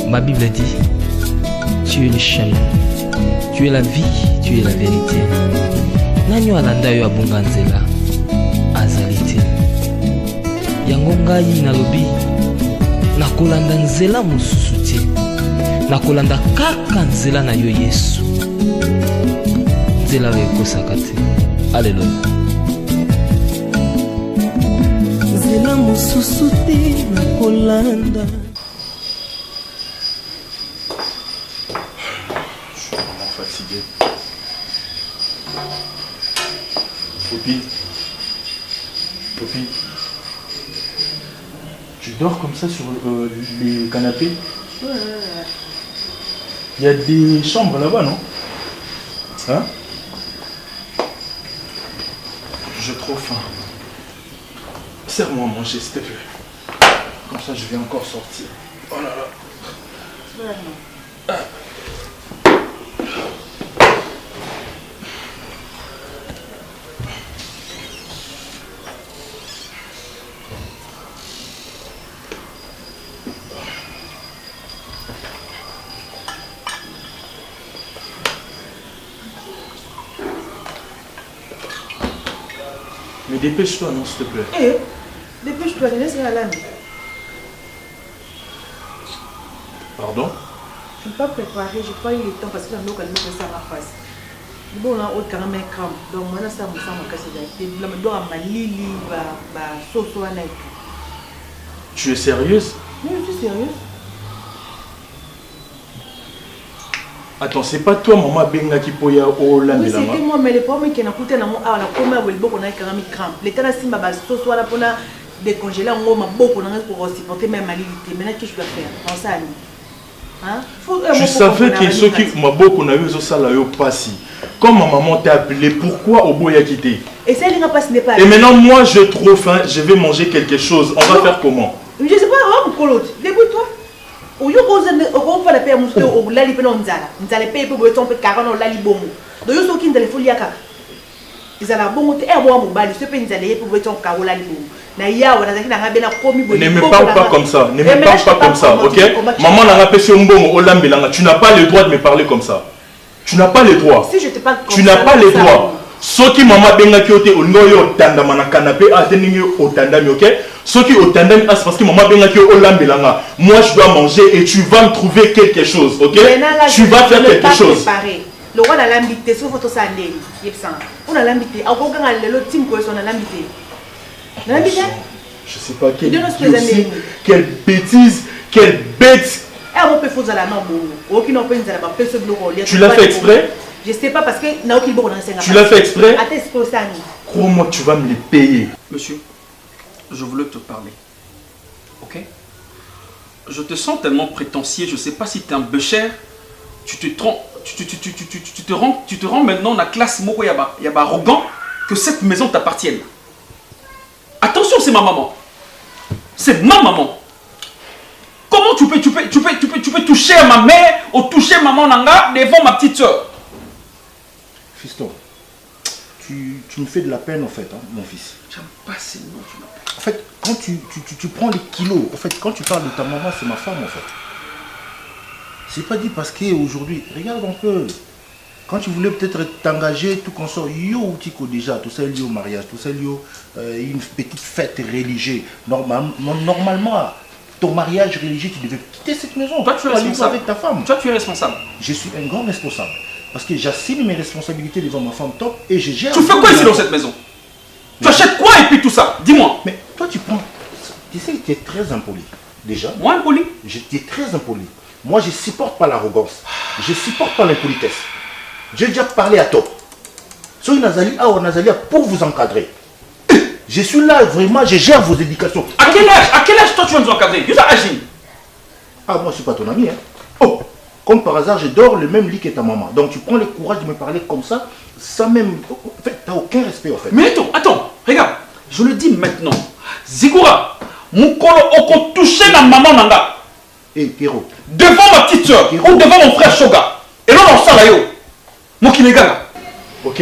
Ma Bible dit, tu es le chemin, tu es la vie, tu es la vérité. Nani alanda yo abunga nzela azali te. Yango ngai nalobi nakolanda nzela mosusu te. Nakolanda kaka nzela na yo Yesu. Nzela oyo ekosaka te. Alléluia. Nzela mosusu te nakolanda. Fatigué. Poppy. Poppy. Tu dors comme ça sur les canapés? Ouais. Il y a des chambres là-bas, non? Hein? J'ai trop faim. Serre-moi à manger, s'il te plaît. Comme ça, je vais encore sortir. Oh là là. Mais dépêche-toi, non, s'il te plaît. Eh, dépêche-toi, laisse la lame. Pardon? Je ne peux pas préparer, je n'ai pas eu le temps parce que la local me fait ça à ma face. Bon, on a autre quand même cram. Donc, moi, ça me semble que c'est la me doit ma lili, sauce ou un aigle. Tu es sérieuse? Oui, je suis sérieuse. Attends, c'est pas toi, maman Benga qui poya au lame. Oui, c'était moi, mais les pommes qui n'ont coûté dans mon la première où il beaucoup on a quand même cram. L'état là, si ma base sauce ou la pour décongeler, on m'a beaucoup pour supporter même ma lilité. Maintenant, qu'est-ce que je dois faire? Pense à nous. Hein? Tu savais que ceux qui m'a beaucoup on a eu ça là, passé. Comme ma maman t'a appelé, pourquoi au bout y a quitté? Et ça, il n'a pas ce n'est pas. Et maintenant, moi, j'ai trop faim, je vais manger quelque chose. On va faire comment? Je ne sais pas, oh, mon colotte, débrouille-toi. Au lieu qu'on fasse la paix à mon frère, on l'a libéré en Zala. Nous allons payer pour que car on l'a libéré. Donc, il y a qui dans les folies. Ils allaient bon monter et moi, mon bal, ce pays, ils allaient pour que car on l'a libéré. Ne me parle pas comme ça, ne me parle pas comme ça, ok? Maman n'a pas fait un bon au lambelanga. Tu n'as pas le droit de me parler comme ça. Tu n'as pas le droit. Si je te parle comme ça, tu n'as pas le droit. Ce qui maman benga qui ote ongoyo tanda na canapé a tenu au tandami, ok? Ce qui au tandami c'est parce que maman benga qui au lambelanga. Moi je dois manger et tu vas me trouver quelque chose, ok? Tu vas faire quelque chose. Le roi a l'ambité, sauf photo ça ndé. On a l'ambité. A ko ganga le team ko son l'ambité. L'ambité? Je sais pas quelle bêtise, quelle bête. Tu l'as fait exprès? Je sais pas parce que tu l'as fait exprès? Crois-moi que tu vas me les payer. Monsieur, je voulais te parler. Ok? Je te sens tellement prétentieux, je sais pas si tu es un bûcher. Tu te rends maintenant dans la classe moko yaba arrogant que cette maison t'appartienne. Attention, c'est ma maman. C'est ma maman. Comment tu peux toucher à ma mère ou toucher maman Nanga devant ma petite soeur? Fiston, tu me fais de la peine en fait, hein, mon fils. J'aime pas ces mots. En fait, quand tu prends les kilos, en fait, quand tu parles de ta maman, c'est ma femme en fait. C'est pas dit parce qu'aujourd'hui, regarde un peu. Quand tu voulais peut-être t'engager, tout qu'on sort, yo tico déjà, tout ça lié au mariage, tout ça lié une petite fête religieuse. Normalement, ton mariage religieux, tu devais quitter cette maison. Toi, tu es responsable avec ta femme. Toi, tu es responsable. Je suis un grand responsable. Parce que j'assigne mes responsabilités devant ma femme top et je gère. Tu fais quoi ici dans cette maison? Tu achètes quoi et puis tout ça? Dis-moi. Mais toi, tu prends. Tu sais que tu es très impoli. Déjà. Moi, impoli? Tu es très impoli. Moi, je ne supporte pas l'arrogance. Je ne supporte pas l'impolitesse. J'ai déjà parlé à Top. Soyez Nazali, pour vous encadrer. Je suis là, vraiment, je gère vos éducations. À quel âge toi tu vas nous encadrer? Tu as agi. Ah, moi, je ne suis pas ton ami. Hein. Oh, comme par hasard, je dors le même lit que ta maman. Donc, tu prends le courage de me parler comme ça, sans même... En fait, tu n'as aucun respect, en fait. Mais attends, regarde. Je le dis maintenant. Zigura, mon colo oko touché la maman nanga. Eh, Kero. Devant ma petite soeur ou devant mon frère Shoga. Et là, on s'en là, yo. Moi qui les gagne. Ok?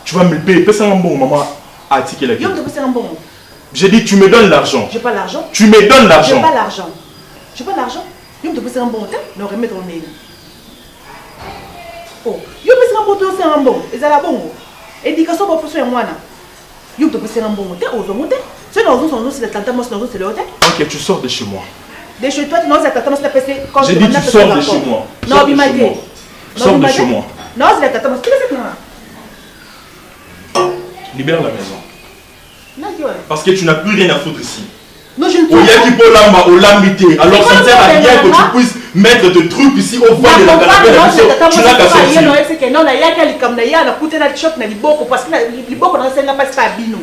Tu vas me le payer. Pèse un bon, maman. Ah, ticket la gueule. Bon. J'ai dit, tu me donnes l'argent. J'ai pas l'argent. Tu me donnes l'argent. J'ai pas l'argent. J'ai pas l'argent. Yo me pesa un bon temps, non remettre au nez. Oh, yo pesa un bon temps, c'est un bon. Et ça la bon. Éducation pour faire moi na. Yo me pesa un bon temps, aux monter. C'est dans un c'est la tante moi c'est le hôtel. Ok, tu sors de chez moi. De chez toi, non, c'est la tante moi c'est passé quand j'ai dit tu sors de chez moi. Non, bimade. Sors de chez moi. Non, c'est la tante moi. Qu'est-ce que c'est? Libère la maison. Non, parce que tu n'as plus rien à foutre ici. Non, je ne peux pas. Alors ça ne sert à rien que tu puisses mettre tes trucs ici au fond de la canapé. Tu n'as qu'à sortir. Non, il y a quelqu'un qui a coûté la choc na liboko parce que liboko na senga pas pas bino.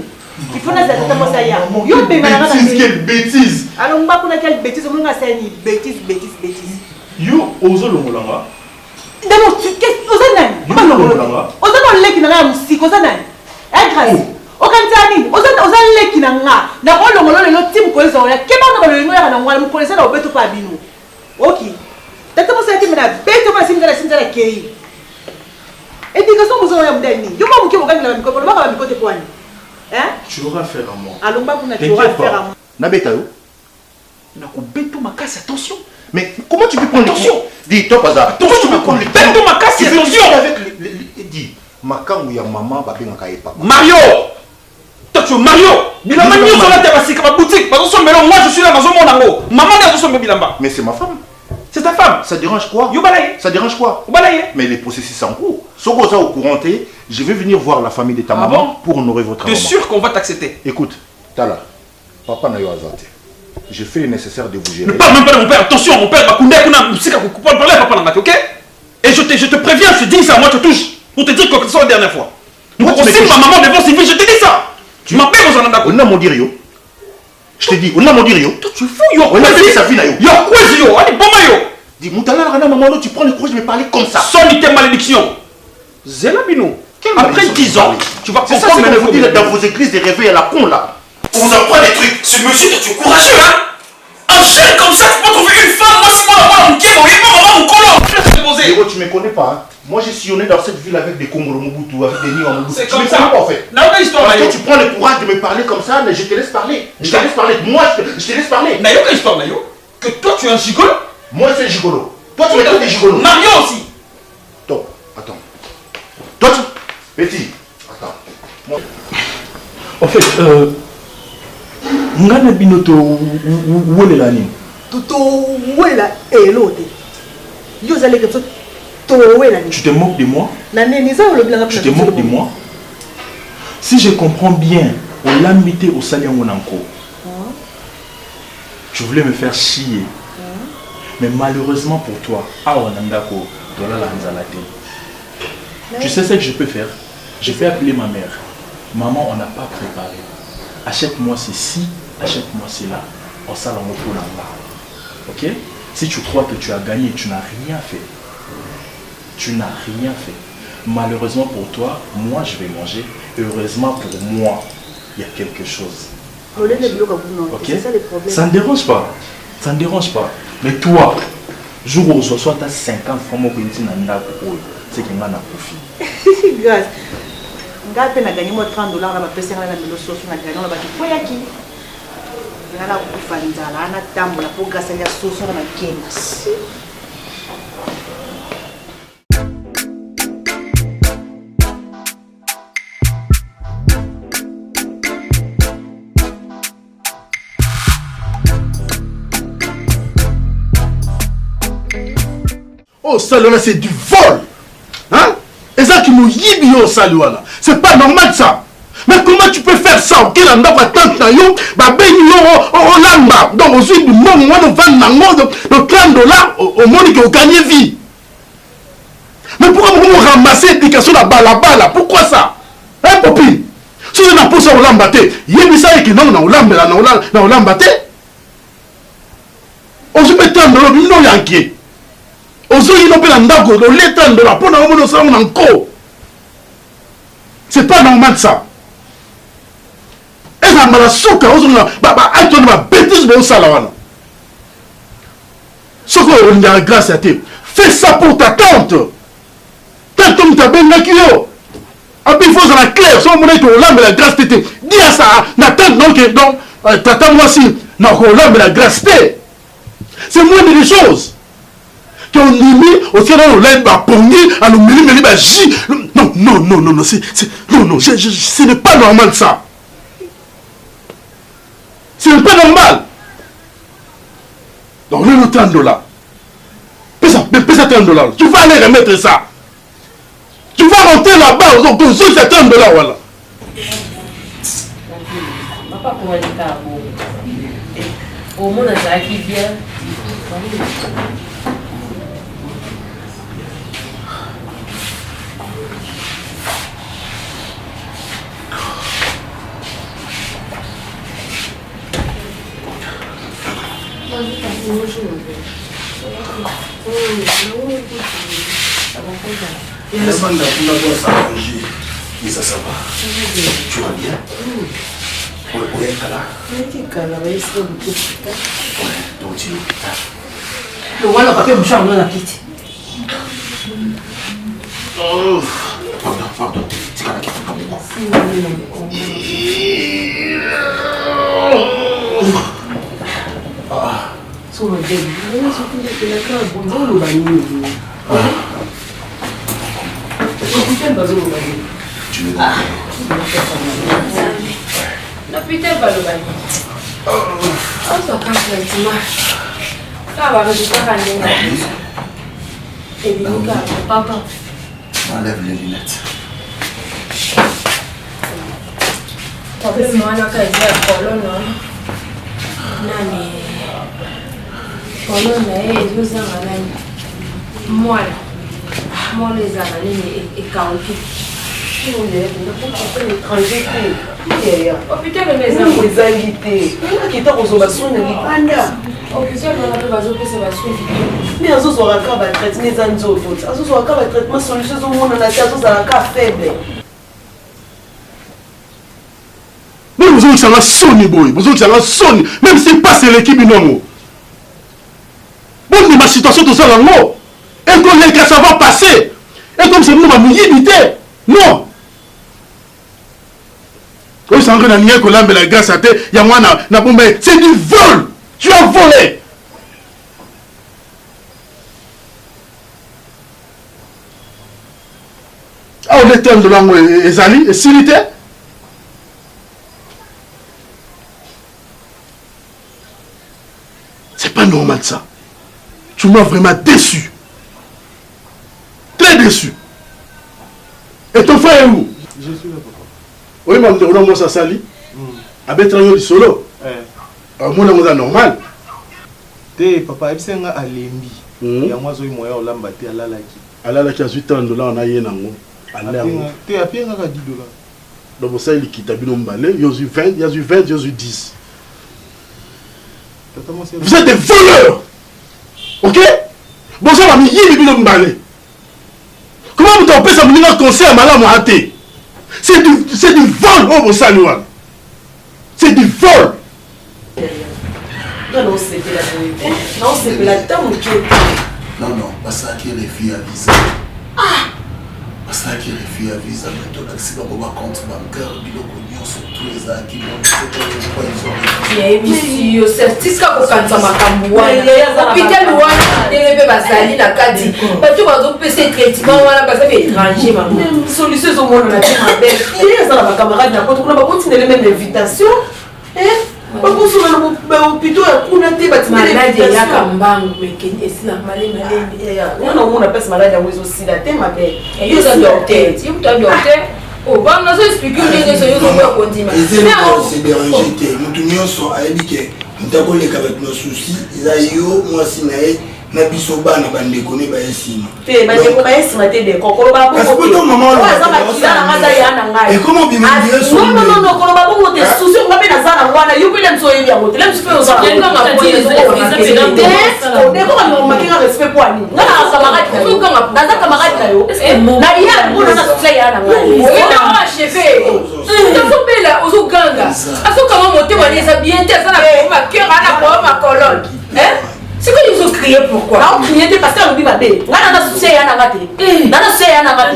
Il faut na zata moi ça ya. Yo be na quelle bêtise. Alors on va pour quelle bêtise on va faire ni bêtise. Yo ozo lo molanga. D'abord tu qu'est ozana? Ozana leki na musiko ozana. Eh grâce. Okantani, ozana leki na nga. Na olongolo le team ko ezo ya. Keba na lo ya na ngwa mu ko ezo na obeto pa bino. OK. Tata mo sa ti mena beto ba singa la kei. Éducation vous avez amené. Yo ma muke bokanga la mikoko ba mikote kwani. Hein? Tu auras affaire à moi. Allons pas pour tu auras affaire à moi. Nabeta yo. Na ko beto makasi attention. Mais comment tu peux prendre attention? Dis toi pas attention, tu peux prendre beto makasi attention avec dis makangu ya maman ba benga ka papa. Mario. Toi tu es Mario. Bilamba ni sur la table c'est comme boutique. Parce que moi je suis là dans mon nango. Maman est sur Bilamba. Mais c'est ma femme. C'est ta femme. Ça dérange quoi? Ça dérange quoi? Mais les processus en cours. Soko ça au courant, je vais venir voir la famille de ta maman pour honorer votre maman. Tu es sûr qu'on va t'accepter? Écoute, Tala, papa n'a eu azate. Je fais le nécessaire de vous gérer. Ne parle même pas de mon père. Attention, mon père va couler parler à papa Nangati, ok? Et je te préviens, je te dis ça, moi je te touche. Pour te dire que c'est la dernière fois. Moi, tu sais ma maman devant civil, je te dis ça. Tu m'appelles aux Anandako. On a mon dirio. Je te dis, on a mon dirio. Toi tu es fou, yo. On a dit sa fille, yo. Quoi, yo? Allez, bon, yo. Dis, Moutala, maman, tu prends le courage de me parler comme ça. Sonne malédiction. Zelabino. Après 10 ans, tu vas comprendre. C'est ça, vous dites dans vos églises des réveils à la con là. On apprend des trucs. Ce monsieur, tu es courageux, hein? Un jeune comme ça, tu peux trouver une femme. Moi, c'est moi là-bas, mon Kémo, et pas maman, mon colon. Héros, tu me connais pas. Hein? Moi, j'ai sillonné dans cette ville avec des Congolo Mobutu, avec des Niwa Mobutu. C'est comme ça. Pas, en fait. N'a aucune histoire, Nayo. Tu prends le courage de me parler comme ça, mais je te laisse parler. Je te laisse parler. Moi, je te laisse parler. N'a aucune histoire, Nayo. Que toi, tu es un gigolo. Moi, c'est un gigolo. Toi, tu es des gigolos. Mario aussi. Toi, attends. Toi, tu... Petit, attends. Moi... En fait, Ngana Binoto, où est la ligne? Tout où est la et l'autre. Yo allez que tu te moques de moi? Tu te moques de moi? Si je comprends bien, on l'a mis au Saliangonanko. Tu voulais me faire chier. Mais malheureusement pour toi, tu sais ce que je peux faire? Je vais appeler ma mère. Maman, on n'a pas préparé. Achète-moi ceci, achète-moi cela. On s'en va pour là-bas. Ok? Si tu crois que tu as gagné, tu n'as rien fait. Tu n'as rien fait. Malheureusement pour toi, moi je vais manger. Heureusement pour moi, il y a quelque chose. Ok? Ça ne dérange pas. Ça ne dérange pas. Mais toi, jour où je sois à 50 francs, c'est qu'il m'en a profité. Grâce. Je vais gagner $30 dans ma personne dans la sauce na gagner on va qui quoi qui na la kufanza la na tambo la pour grâce à la sauce na kemas. Oh, Salona, c'est du vol. Hein? Et ça qui nous yibi au Salona. C'est pas normal ça. Mais comment tu peux faire ça? Ok, là, on attente na yo, bah ben yo, au lamba. Donc, au sud du monde, on va vendre le $30 au monde qui a gagné vie. Mais pourquoi vous ramasser l'éducation là-bas? Pourquoi ça? Hein, Popi? Si on a posé au lamba, il y a ça qui non, au lamba, on se met $30, non, yanké. C'est pas normal ça. Et ça m'a souka bêtise ce qu'on a grâce à toi. Fais ça pour ta tante. Ta tante t'a bien yo. Et puis il faut la claire. Si on monnaie que l'âme la grâce t'était. Dis à ça. Ta tante non que non. Ta tante moi aussi. Non que l'âme la grâce t'était. C'est moins des choses. qui ont mis au ciel dans l'aide à pongi, à nous mêler J. Non, non, non, non, non, non, ce n'est pas normal ça. Ce n'est pas normal. Donc, on a $30. Paie ça $30. Tu vas aller remettre ça. Tu vas rentrer là-bas, donc c'est $30, voilà. Papa, pour aller à au monde, ça qui vient. Ça va. Tu vas bien? Où est Kala? Donc tu es l'hôpital. Le voilà, papa, me charme dans la petite. Pardon. C'est Kala qui Sur le début, je la crème, bon, le bagnou. Tu veux la putain pas le bagnou. On se casse maintenant. Ça va, je pas aller. Et bien, papa. Enlève les lunettes. Papa, moi, on a qu'à dire colonne. Nani. Colonne, et 2 ans à l'année. Moi, les années et carottes. On est étranger. Oh putain, le maison. Les invités. Qui est en consommation de l'Ipanda. Oh putain, on a pas besoin de ça. Mais à ce soir, on va traiter les anneaux. À ce soir, on va traiter ma solution au monde. On a dit à ce soir, on faible. Mais vous avez un sonny, boy. Vous avez un sonny. Même si pas c'est l'équipe non. Bon, mais ma situation, tout ça, là, non. Et comme les cas, ça va passer. Et comme c'est nous, on va nous limiter. Non. Oui, c'est encore un lien que l'âme de la grâce à terre. Il y a moi, c'est du vol. Tu as volé. Ah, on est un de l'angle et Zali, et Silité. C'est pas normal ça. Tu m'as vraiment déçu. Très déçu. Et ton frère est où? Je suis là, papa. Oui, mais on a ça sali. Avec un solo. Moi, on est normal. Te papa, il s'est à Lembi. Il y a moi, je suis moyen au Lambati à Lalaki. À Lalaki, à $8, on a eu un ango. Tu as payé $10. Donc, ça, il quitte à Binombalé. Il y a eu 20, il y a eu 20, il y a eu 10. Vous êtes des voleurs. Ok? Bon, ça va me dire Binombalé. Comment vous t'en ça me dire conseil à Madame Mohaté? C'est du vol, oh, mon salut. C'est du vol. Non, c'est la vérité. Non, c'est la dame qui est. Non, parce que les filles à visa. Parce que les filles à visa, maintenant, c'est pas mon compte bancaire, surtout les acquis. Il y a certif qu'on canne ma camboua. Hôpital ouana, des bazali na kadi. Parce que on peut se traitement ouana parce que étranger maman. Solution au monde na tête ma belle. Il y a ça ma camarade na contre on va continuer les mêmes invitations. Pas pour ça na hôpital ya kuna te ba malade ya kambangu mekeni esina malade. Non on appelle malade ya wezo sida te ma belle. Et yo ça docteur, si vous êtes docteur oh, bah, on a expliqué que les gens sont continuer. C'est dérangé. Nous sommes à l'éduquer. Nous avons les avec nos soucis. Ils ont moi si na biso bana bande kone ba esima. Te ba te ko ba esima te de kokolo ba ko. Parce que ton maman là ça ba kila na ngata ya na ngai. Et comment bien dire ça? Non kolo ba ko te souci on va na zana wana yo pele mso yebi yango. Lem sipe oza. On est comme on m'a respect pour ani. Na camarade na yo. Na camarade na yo. Na ya ko na souci ya na ngai. On a chefé. Tu faut bela ozo ganga. Aso comment monter wana bien te ça na ma cœur na pour ma colonne. Hein? C'est que ils ont crié pourquoi? Non, crié parce que on dit ma belle. Ngana na souci ya na ngate. Na souci ya na ngate.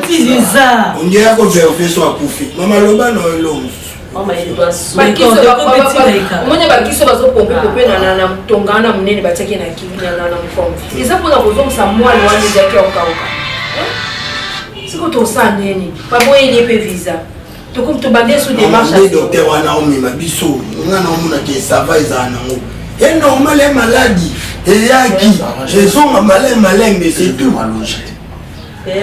On dirait qu'on veut faire ça à Koufi. Maman Loba no elongo. Maman, il doit souhaiter. Moi, je vais dire que pomper pomper na tongana munene bataki na kivi na mfombe. Eza pour la raison ça moi loin les jaki okaoka. C'est quoi ton sang neni? Pas bon il est visa. Tu comme tu bandé sous démarche. Le docteur wana omi mabiso. Ngana omuna ke ça va izana ngo. Et normal les maladies. Et yaki. Je sont malais mais c'est tout. Les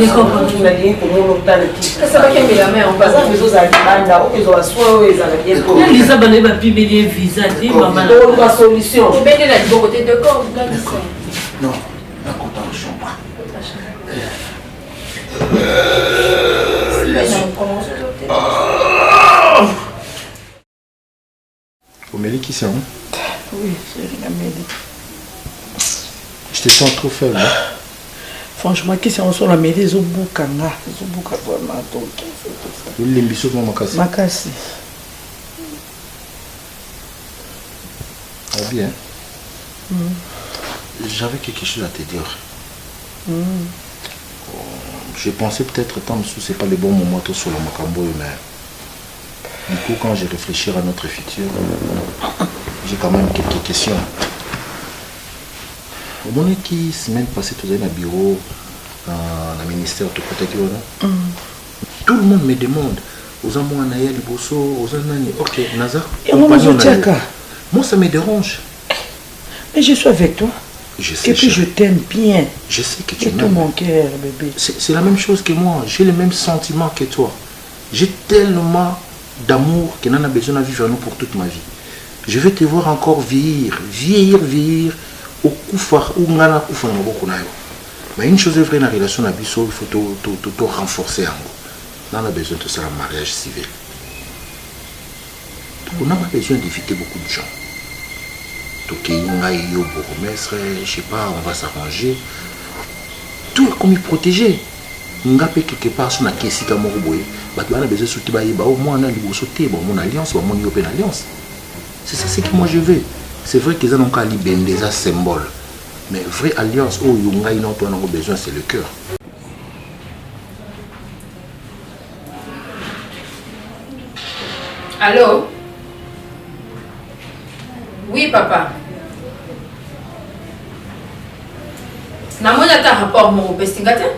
compagnies m'ont dit pour mon hôpital. Ça va qu'il y a mais on passe à besoin de banda ou ils ont soin ils ont bien pour. Les abonnés va publier visa dit maman. La solution. On met là du côté de corps. Non, la compte en chambre. Omélie qui c'est? Oui, c'est Amélie. Je te sens trop faible. Hein? Franchement, qui c'est on sort la mairie, ils ont beaucoup vraiment donc. Il y a des choses Makassi. Makassi. Ah bien. J'avais quelque chose à te dire. Je pensais peut-être tant que ce n'est pas le bon moment sur le Macambo, mais du coup quand je réfléchis à notre futur, j'ai quand même quelques questions. Au moment qui semaine passée, tu es dans le bureau, dans le ministère, tout le monde me demande aux amours en aïe, aux anani, ok, Naza, moi ça me dérange. Mais je suis avec toi. Je sais, et puis je t'aime bien. Je sais que tu m'aimes. Tout mon cœur, bébé. C'est la même chose que moi. J'ai les mêmes sentiments que toi. J'ai tellement d'amour que n'en a besoin de vivre à nous pour toute ma vie. Je vais te voir encore vieillir. Au koufar ou ngana koufar na boko na yo. Mais une chose est vraie dans la relation à Bisso, il faut te renforcer. On a besoin de ça un mariage civil. Donc on n'a pas besoin d'éviter beaucoup de gens. Donc il y a je sais pas, on va s'arranger. Tout est comme il protégé. On a quelque part sur la caisse qui a morboé. On a besoin de soutenir au moins on a mon alliance, mon alliance. C'est ça que moi je veux. C'est vrai qu'ils ont encore des symboles. Mais vraie alliance, où on a besoin, c'est le cœur. Allô? Oui, papa. Namona ta rapport mon pestingate?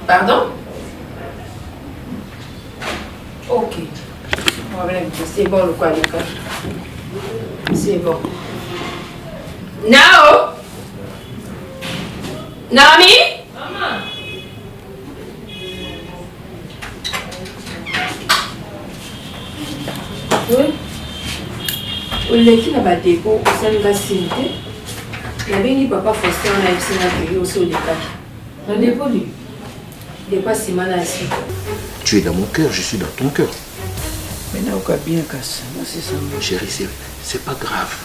Pardon? Ok. C'est bon le quoi, c'est bon. Nao? Naomi? Maman? Oui? Oleki na badeko osalinga sente nabengi papa Faustin na ebisinga kiri osi olekaki na dépoli depa nsima na asi. Tu es dans mon cœur, je suis dans ton cœur. Maintenant on bien casse. Chérie, c'est pas grave.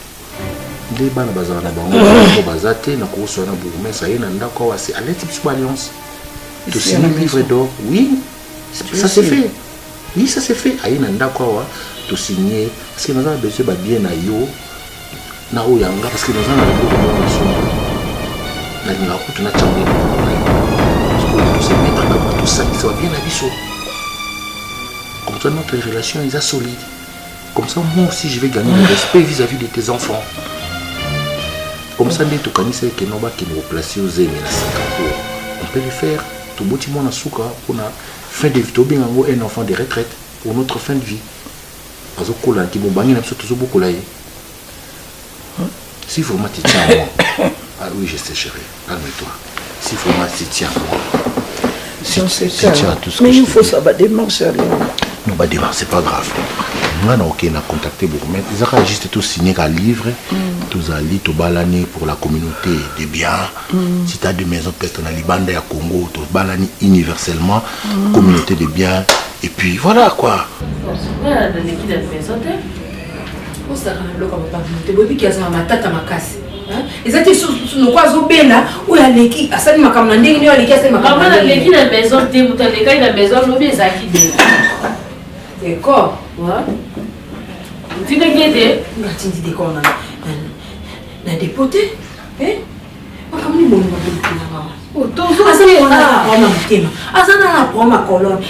Les bana bazar na bango bazate na ko so na bourgmestre ça y est na ndako wa c'est à l'éthique alliance. Tu signes un livre d'or. Oui, ça c'est fait. Oui, ça c'est fait. Aïe na ndako wa tu signer parce que nous avons besoin de bien na yo na oyanga parce que nous avons na la route na tchambe. Tout se mettre comme tout ça, ça va bien à biso. Comme ça notre relation est solide. Comme ça moi aussi je vais gagner le respect vis-à-vis de tes enfants. Comme ça dès tout kanisa que noba qui nous placer aux amis na Singapour. On peut le faire. Tout boti mon asuka pour na fin de vie to bien un enfant de retraite pour notre fin de vie. Parce que là qui m'bangi na tout beaucoup là. Si vraiment tu tiens à moi. Ah oui, je sais chérie. Calme-toi. Si vraiment tu tiens à moi. Si on sait ça. Mais il faut ça va démarcher alors. Non, bah démarche, c'est pas grave. Moi, on a contacté Bourgmestre. Ils ont juste tout signé un livre. Tous allés, tout balani pour la communauté des biens. Si tu as des maisons, peut-être dans les bandes à Congo, tout balani universellement, communauté des biens. Et puis voilà quoi. Ezati no kwazo bena oya leki asali makamna ndenge ni aleki asali makamna maman leki na maison te mutaleka na maison lobi ezaki bena d'accord wa ndine ngete ngatindi de kona na dépoté makamni moni mabeli na mama otozo asali na proma mutema asana na proma colonne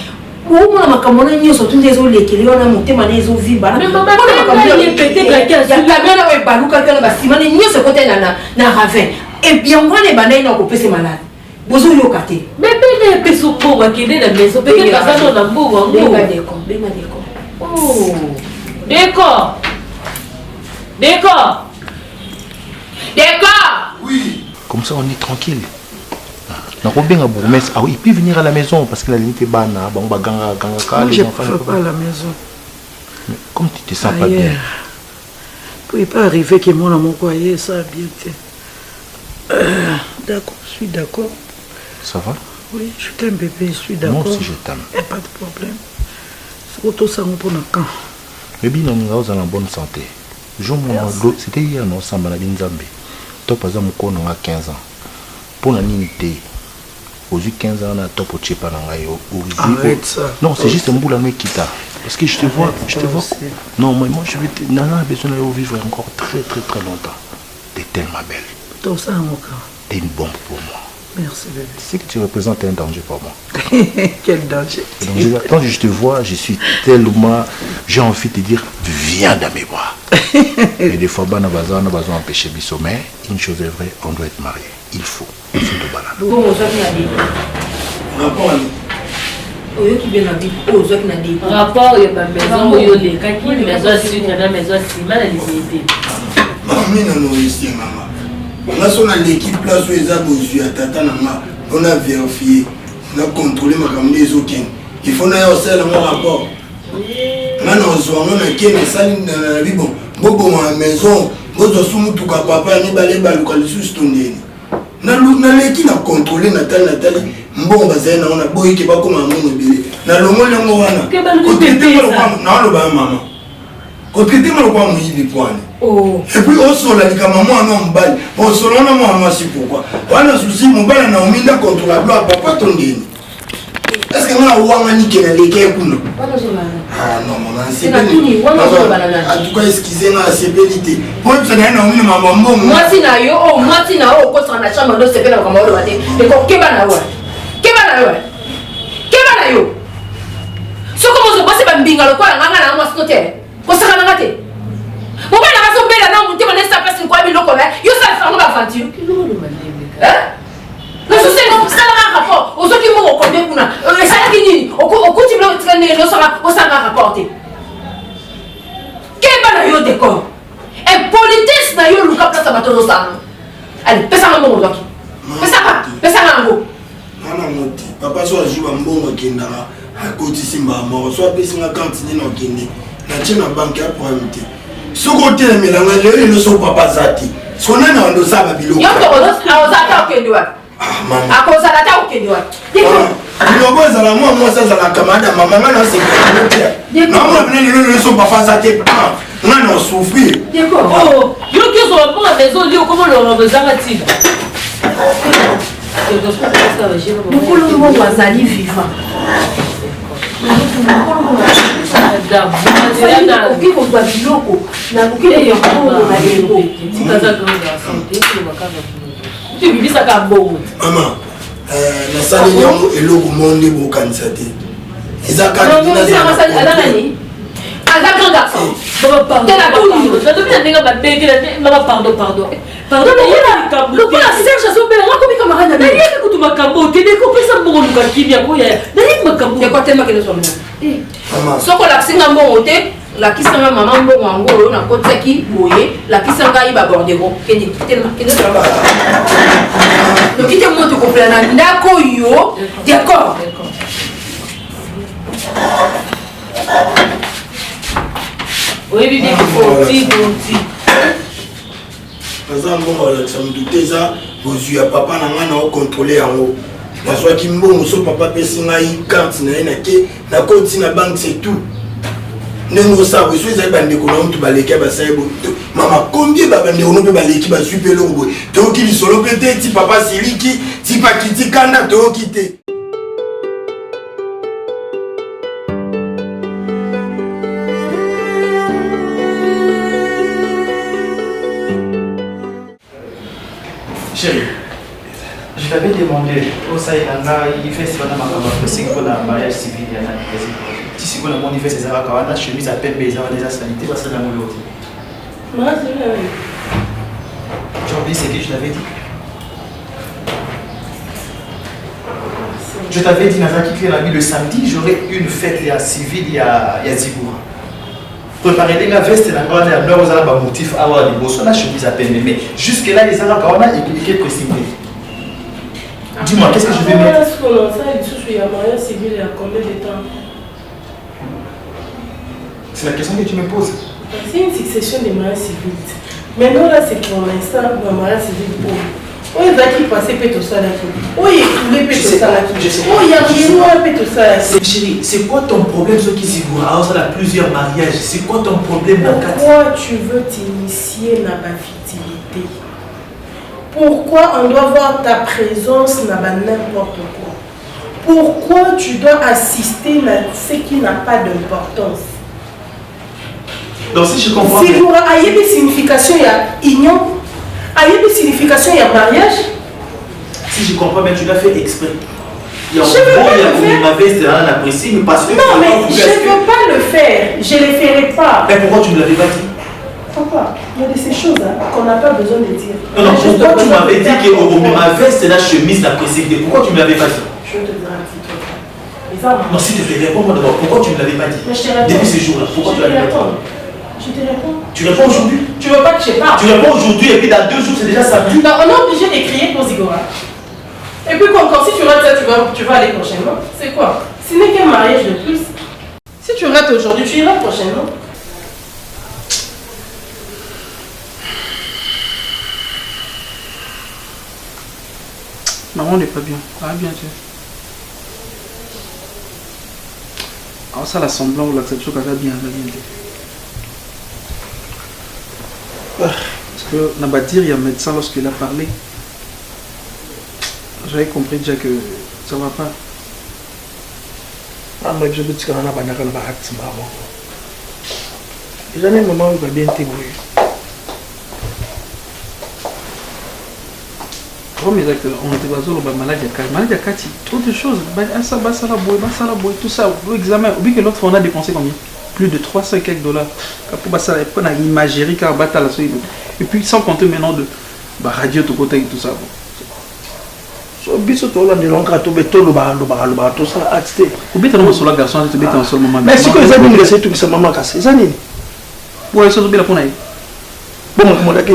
Comment on a commandé une chose toutes les autres lesquelles on a monté mané aux vibes. Mais maman, il est pété quelqu'un. Il y a camion là où balou quelqu'un là bâtiment ni ce côté na ravin. Et bien on est bané na couper ces malades. Bozo yo katé. Mais ben pe so pour wa kende na maison. Pe que ça dans la bourg. Benga décor. Oh. D'accord. Oui. Comme ça, on est tranquille. Ah oui, il peut venir à la maison parce que la limite est banne. Bon, bah, ganga, je ne peux pas à la maison. Mais comme tu te sens pas bien. Il ne peut pas arriver que mon amour croyait ça bien. D'accord, je suis d'accord. Ça va? Oui, je t'aime bébé, je suis d'accord. Moi aussi je t'aime. Il n'y a pas de problème. C'est auto ça pour le camp. Bébé, nous sommes en bonne santé. C'était hier, nous sommes en Nzambe. Toi, par exemple, nous avons 15 ans. Pour la unité, aux 15 ans, on a top au Tchepa. Arrête ça. Non, c'est juste un bout la qui t'a. Parce que je te vois. Non, moi je vais te. Nana a besoin de vivre encore très longtemps. T'es tellement belle. Toi, ça, mon cœur. T'es une bombe pour moi. Merci, bébé. C'est que tu représentes un danger pour moi. Quel danger. Donc, quand je te vois, je suis tellement. J'ai envie de te dire, viens dans mes bras. Et des fois, on a besoin d'empêcher le sommet. Une chose est vraie, on doit être marié. Il faut de balade. Bon, on s'en Rapport Rapport, il y a ma maison, il y a les kaki, maison sud, il y a la maison ciment, la limité. Mamie n'a pas réussi, maman. On a son l'équipe place où ils ont besoin de tata, on a vérifié, on a contrôlé ma caméra des autres. Il faut n'aller au sel en rapport. Maintenant, on a qui est saline dans la vie. Bon, à la maison, vous avez souvent tout cas papa, ni balé balouka le sous-stonné. Na l'équipe n'a contrôlé Nathalie. Bon, bazin, on a boy qui va comme un monde belé. Na le monde on a. Non, le bas maman. Quand tu es mal, on y point. Oh. Et puis au sol, la maman non bail. Au sol, on a moi c'est pourquoi. On a souci, mon bail n'a mis la contre la gloire, papa ton dîner. Est-ce que on a ouangani qui est les quais pour nous? Ah non, maman, c'est pas. En tout cas, excusez-moi, c'est bénité. Pour que ça n'ait pas mis maman. Moi, si na yo, quand on a chambre de se faire comme on l'a dit. Mais quand Kebana yo. Ce comment se passe, c'est binga le quoi, la maman, moi, c'est noté. Pour ça, on a raté. Mon père n'a pas son père, là, on dit, on laisse sa place, une quoi, mais l'autre, yo, ça, on va faire. Hein? Non, je sais, ça n'a pas rapport. Aux autres qui m'ont reconnu, ça n'a fini. Au continue de traîner, on s'en va rapporter. Quel est le décor? Et politesse n'a eu le cap de sa bateau. Allez, pesa un bon doigt. Pesa un bon. Papa soit joué un bon kenda à côté simba mort soit pesa na cantine na kende na tena banque pour amité ce côté mais la ngale le so papa zati sona na ndo saba biloko yo to ozata okende wa maman akoza data okende wa biloko ezala moi ça la camada maman na c'est non moi venez le so papa zati on a souffrir Oh, yo qui sont pour la maison, lui comment le représente-t-il? Beaucoup de monde wazali vivant. Maman, la salle est le monde de Bokansate. Ils ont un grand garçon. Pardon. Pardon, le quoi la Serge a sauvé, on a commis camarade. Mais il y a que tu m'as capoté, des copains ça me rend le qui vient. Il y a des capoté. Il y a quoi tellement que nous sommes là. Ce qu'on a signé à mon côté, la qui s'en va maman bon en gros, on a côté qui boyer, la qui s'en va y va border gros. Tellement que nous sommes là. Le qui te montre qu'on fait un d'accord yo, d'accord. Oui, bibi, bon. Par exemple, ça me doutait ça, vos yeux à papa n'a contrôlé en haut. Parce que Kimbo, son papa peut signer carte, na compte na banque, c'est tout. Nengo ça, vous savez, ça va être un tout balé qui va s'aider. Maman, combien de bande on peut balé qui va super long. Donc il solo peut-être, si papa c'est lui qui, si pas qui dit quand on quitte. Chérie, Je t'avais demandé, il fait ce qu'on a pour le mariage civil. Si c'est qu'on a mon fait, c'est ça, quand on a chemise à peine, mais ça va déjà sanité, ça va mon l'autre. Tu as oublié ce que je t'avais dit? Je t'avais dit, Nazaki, le samedi, j'aurai une fête civile, il y a Zigoura. Préparer la veste, la motif, avoir des bosses, la chemise à peine, mais jusque-là, les arabes, on a écrit précipité. Dis-moi, qu'est-ce que je vais mettre? Il y a mariage civil, il y a combien de temps? C'est la question que tu me poses. C'est une succession de mariages civils. Maintenant, là, c'est pour l'instant, le mariage civil pour. Oui, il va qui passer tout ça là. Oui, il est tout ça là. Oui, il y a rien tout ça là. Chérie, c'est quoi ton problème, ce qui s'y voit? Alors, ça a plusieurs mariages. C'est quoi ton problème, pourquoi tu veux t'initier dans la fertilité? Pourquoi on doit voir ta présence dans n'importe quoi? Pourquoi tu dois assister à ce qui n'a pas d'importance? Donc si je comprends bien... Si vous avez une signification, il y a union. Il y a une signification, il y a mariage. Si je comprends bien, tu l'as fait exprès. Il y a je ne veux pas le faire. Ma veste appréciée, mais parce que... Non, mais je ne veux pas le faire. Je ne le ferai pas. Mais pourquoi tu ne l'avais pas dit? Papa, il y a de ces choses qu'on n'a pas besoin de dire. Non, pourquoi tu m'avais dit que ma veste et la chemise l'appréciée? Pourquoi tu ne me l'avais pas dit? Je vais te dire un petit truc. Non, s'il te plaît, réponds-moi d'abord. Pourquoi tu ne me l'avais pas dit? Depuis ces jours-là, pourquoi tu ne l'avais pas dit? Je te réponds. Tu réponds aujourd'hui? Tu veux pas que je parle? Tu réponds aujourd'hui et puis dans 2 jours, c'est déjà samedi. Non, on est obligé d'écrire pour Zigora. Et puis quand si tu rates ça, tu vas aller prochainement. C'est quoi? Ce n'est qu'un mariage de plus. Si tu rates aujourd'hui, tu iras prochainement. Maman n'est pas bien. Ah, bien sûr. Alors ça, la semblant ou l'acceptation qu'elle va bien, Parce que Nabadir, il y a un médecin, lorsqu'il a parlé, j'avais compris déjà que ça ne va pas. Ah, mais je veux dire qu'on a pas d'accord avec l'acte, maman. Déjà, un moment où il va bien t'ébrouiller. Comme les acteurs, on était basé sur la maladie à Kati, autre chose, tout ça, l'examen, oublie que l'autre fois on a dépensé combien? Plus de 300 et quelques $. Pour ça, on a imagerie, et puis sans compter maintenant de radio, tout côté et tout ça. Mais si tu as un garçon, tu es un seul moment. Mais si tu as un garçon, tu es un maman cassé. C'est ça. Oui, c'est ça. Bon, comment tu as fait?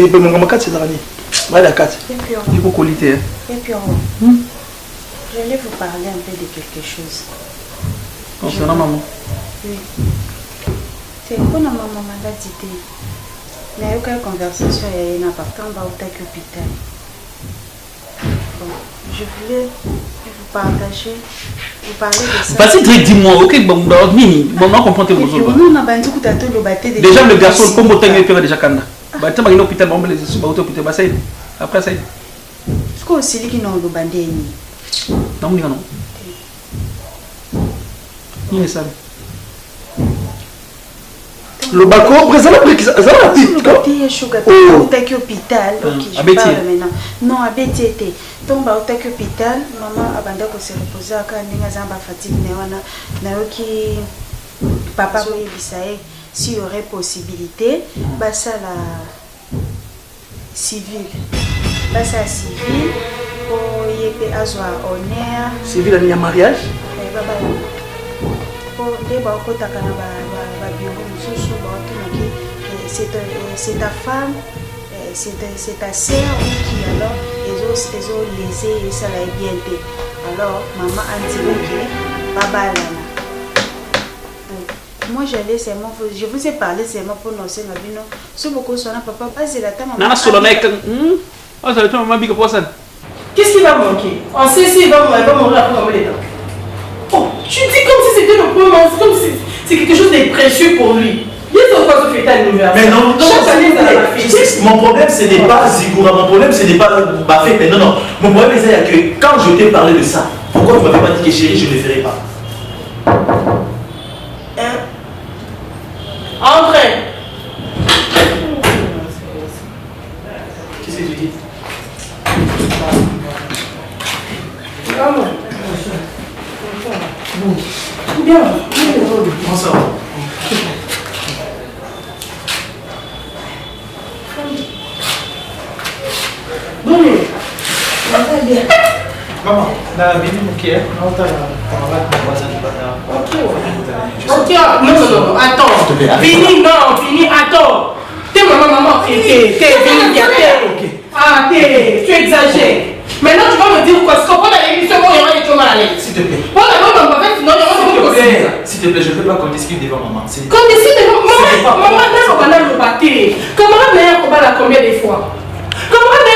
Il faut qualité. Et puis, je voulais vous parler un peu de quelque chose. Concernant maman? Oui. C'est pour ma maman m'a dit. Il y a eu une conversation et il y a un important à l'hôpital. Bon, je voulais vous partager, vous parler de ça. Vas-y, dis-moi, ok, bon, on comprend tes besoins. Déjà, le garçon, comme au temps, il fait déjà Kanda. Après ça. Est-ce que aussi qui n'ont pas bandé? Non, non. Il est ça. Le baco, présent la brique, ça va hôpital. Non, à BTT. Donc, au hôpital, maman a bandé que se reposer à Kandinga Zamba fatigue. Papa, s'il y aurait possibilité, ça la civil. Ça civil, pour y avoir honneur. Civil, il y a mariage? C'est ta femme, c'est ta sœur qui alors les autres lésés et ça l'a bien été. Alors maman a dit que papa là. Moi je vous ai parlé seulement pour nous c'est ma si beaucoup sont papa pas c'est la maman. Qu'est-ce qui va manquer? On sait s'il va mourir après combien de temps? Oh, tu dis comme si c'était le premier moment, comme si c'est quelque chose de précieux pour lui. Mais non, mon problème ce n'est pas Zigoura, mon problème ce n'est pas Bafé, mais non, mon problème c'est que quand je t'ai parlé de ça, pourquoi tu m'avais pas dit que chérie je ne le ferai pas? Entrez. Qu'est-ce que tu dis? Bien. Bonsoir. Bon, maman, la venu moquer, non, t'as Ok, non, attends. Fini, non, fini, attends. T'es maman, t'es venu, t'es. Ah, tu exagères. Maintenant, tu vas me dire quoi? Parce que pendant l'émission, il y aura des choses mal à l'aise. S'il te plaît. S'il te plaît, je ne veux pas qu'on discute devant maman. Qu'on discute devant maman? Maman, on va le battre. Comment on va la combien de fois? Comment on a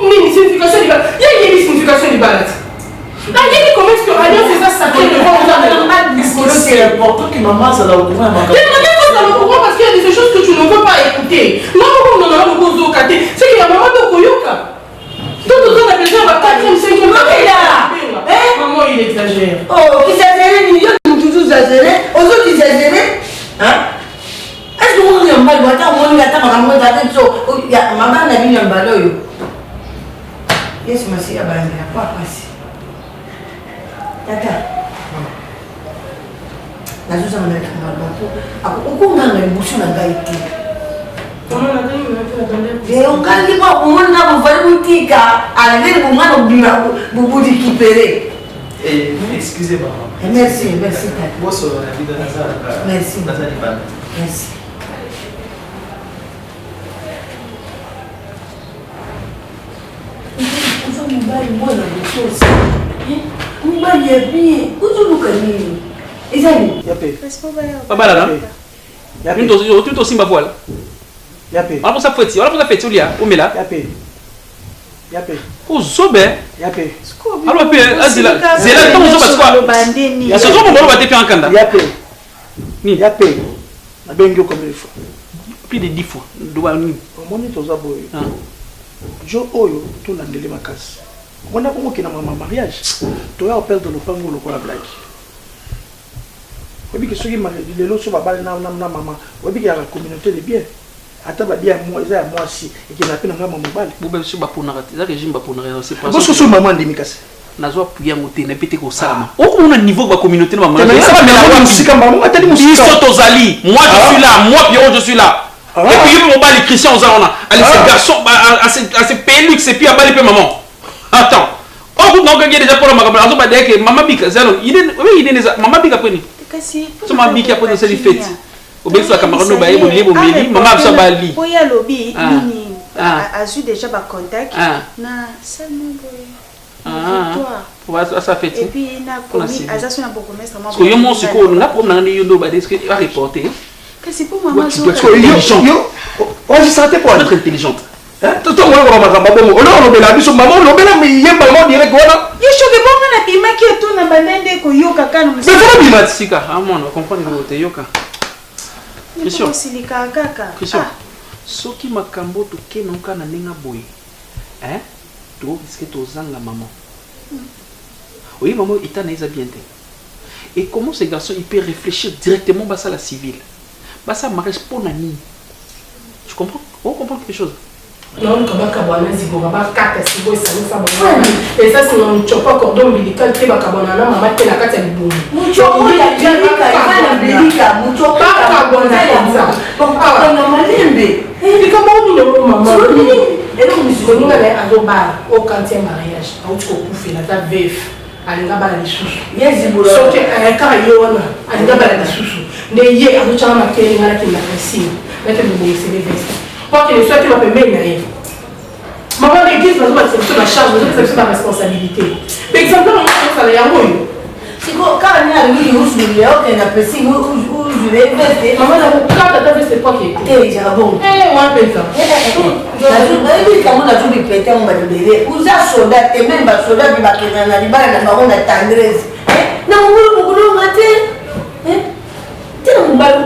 une signification du balade? Il y a une signification du balade. Il y a une comment est-ce que Alliance c'est ça sacré devant vous avez c'est important que maman ça l'a au courant. Mais maman ça l'a au courant parce qu'il y a des choses que tu ne veux pas écouter. Non, non, non, non, non, c'est qu'il y a maman de Koyoka. Donc, on a besoin de 4e, 5e. Maman, il exagère. Oh, exagéré, millions de tout exagéré. Aux autres exagérés. Hein? Est-ce que vous avez un mal? Maman n'a mis un ballon. Yes, ma fille a bandé. Pas passé. Tata. La chose à mon avis, on a une bouche dans la gaïté. Et on a dit quoi? On a fait une boutique à la ville, on a récupéré. Excusez-moi. Merci, merci. Merci. Merci. Tu aussi ma voile. Voilà pour ça fête, voilà pour ça fête, Olia, où là? Pour Zobé. Alors puis, c'est là quand on parce quoi? C'est toi mon va te faire un candidat. Ni. Na bengo comme il faut. Plus de 10 fois. Doit ni. Mon ni toza boy. Jo oyo to na ndele makasi. Mwana kongo kina mama mariage. To ya perdre le pango le kola blague. Obi ke soki mariage lelo so babale na mama. Obi ke ya communauté de bien. Ata ba dia moi za moi si et que na pena ngama mobile. Bobe so ba pona rate. Ça régime ba pona c'est pas. Boso so maman ndemi kasi. Nazo appuyer moté na pété ko salama. Oko na niveau ba communauté na maman. Ça va mais la musika maman atali musika. Ils sont aux alliés. Moi je suis là, moi Pierrot je suis là. Et puis on va les chrétiens aux alliés. Allez ces garçons à ces pelux et puis à bali pe maman. Attends. Oh non gagner déjà pour maman. Azo ba dire que maman bika zalo. Il est maman bika poni. Kasi. So maman bika poni c'est les fêtes. Au bien la camarade no ba yebo lebo meli maman ça ba li. Poya lobby nini a eu déjà ba contact na seulement ça fait et puis na commis azassu na bourgmestre moi parce que yo mon siko na problème na yo ndo ba est-ce que va reporter que c'est pour maman tu dois être intelligent on se sentait quoi être intelligente tout on va makamba bomo on a lobela biso maman lobela mais yemba maman direct wana yo choke bonga na pima ki to na bandende ko yoka kana mais faut bima sika ah mon on comprend le te yoka question silika kaka question soki makambo to kenonka na ninga boy hein to est-ce que to zanga maman. Oui, maman, il t'a bien. Et comment ces garçons ils peuvent réfléchir directement à la civile? Bah ça mariage pour Nani. Tu comprends? On comprend quelque chose. Non, comme Kabana Zigoba, carte Sigo, ça nous fait. Et ça, c'est un chopa cordon ombilical, très bas Kabana, maman, qui la carte à l'ibou. Mucho, il a dit Mucho, pas Kabana, donc on a malimbe. Et comment on dit maman? Et donc, nous sommes allés à Dobar, au 40e mariage, à Outskokoufé, la table veuf. Alinga bala lisusu yezibula soke ayaka yona alinga bala lisusu ne ye azochama makeli ngala ki makasi nake mbongisi le veste pour que le soit la pembe na ye maman l'église va doit accepter la charge doit accepter la responsabilité par exemple on va faire ya moyo siko kala ni ali usuli ya ok na pesi usuli veste maman na kala ta veste pas qui eh ja bon on peut ça Comment on a tout répété, on va le dire. Vous avez soldat, et même les soldats qui va créer un animal, on a tendresse. Non, on va le matin. Tiens, on va le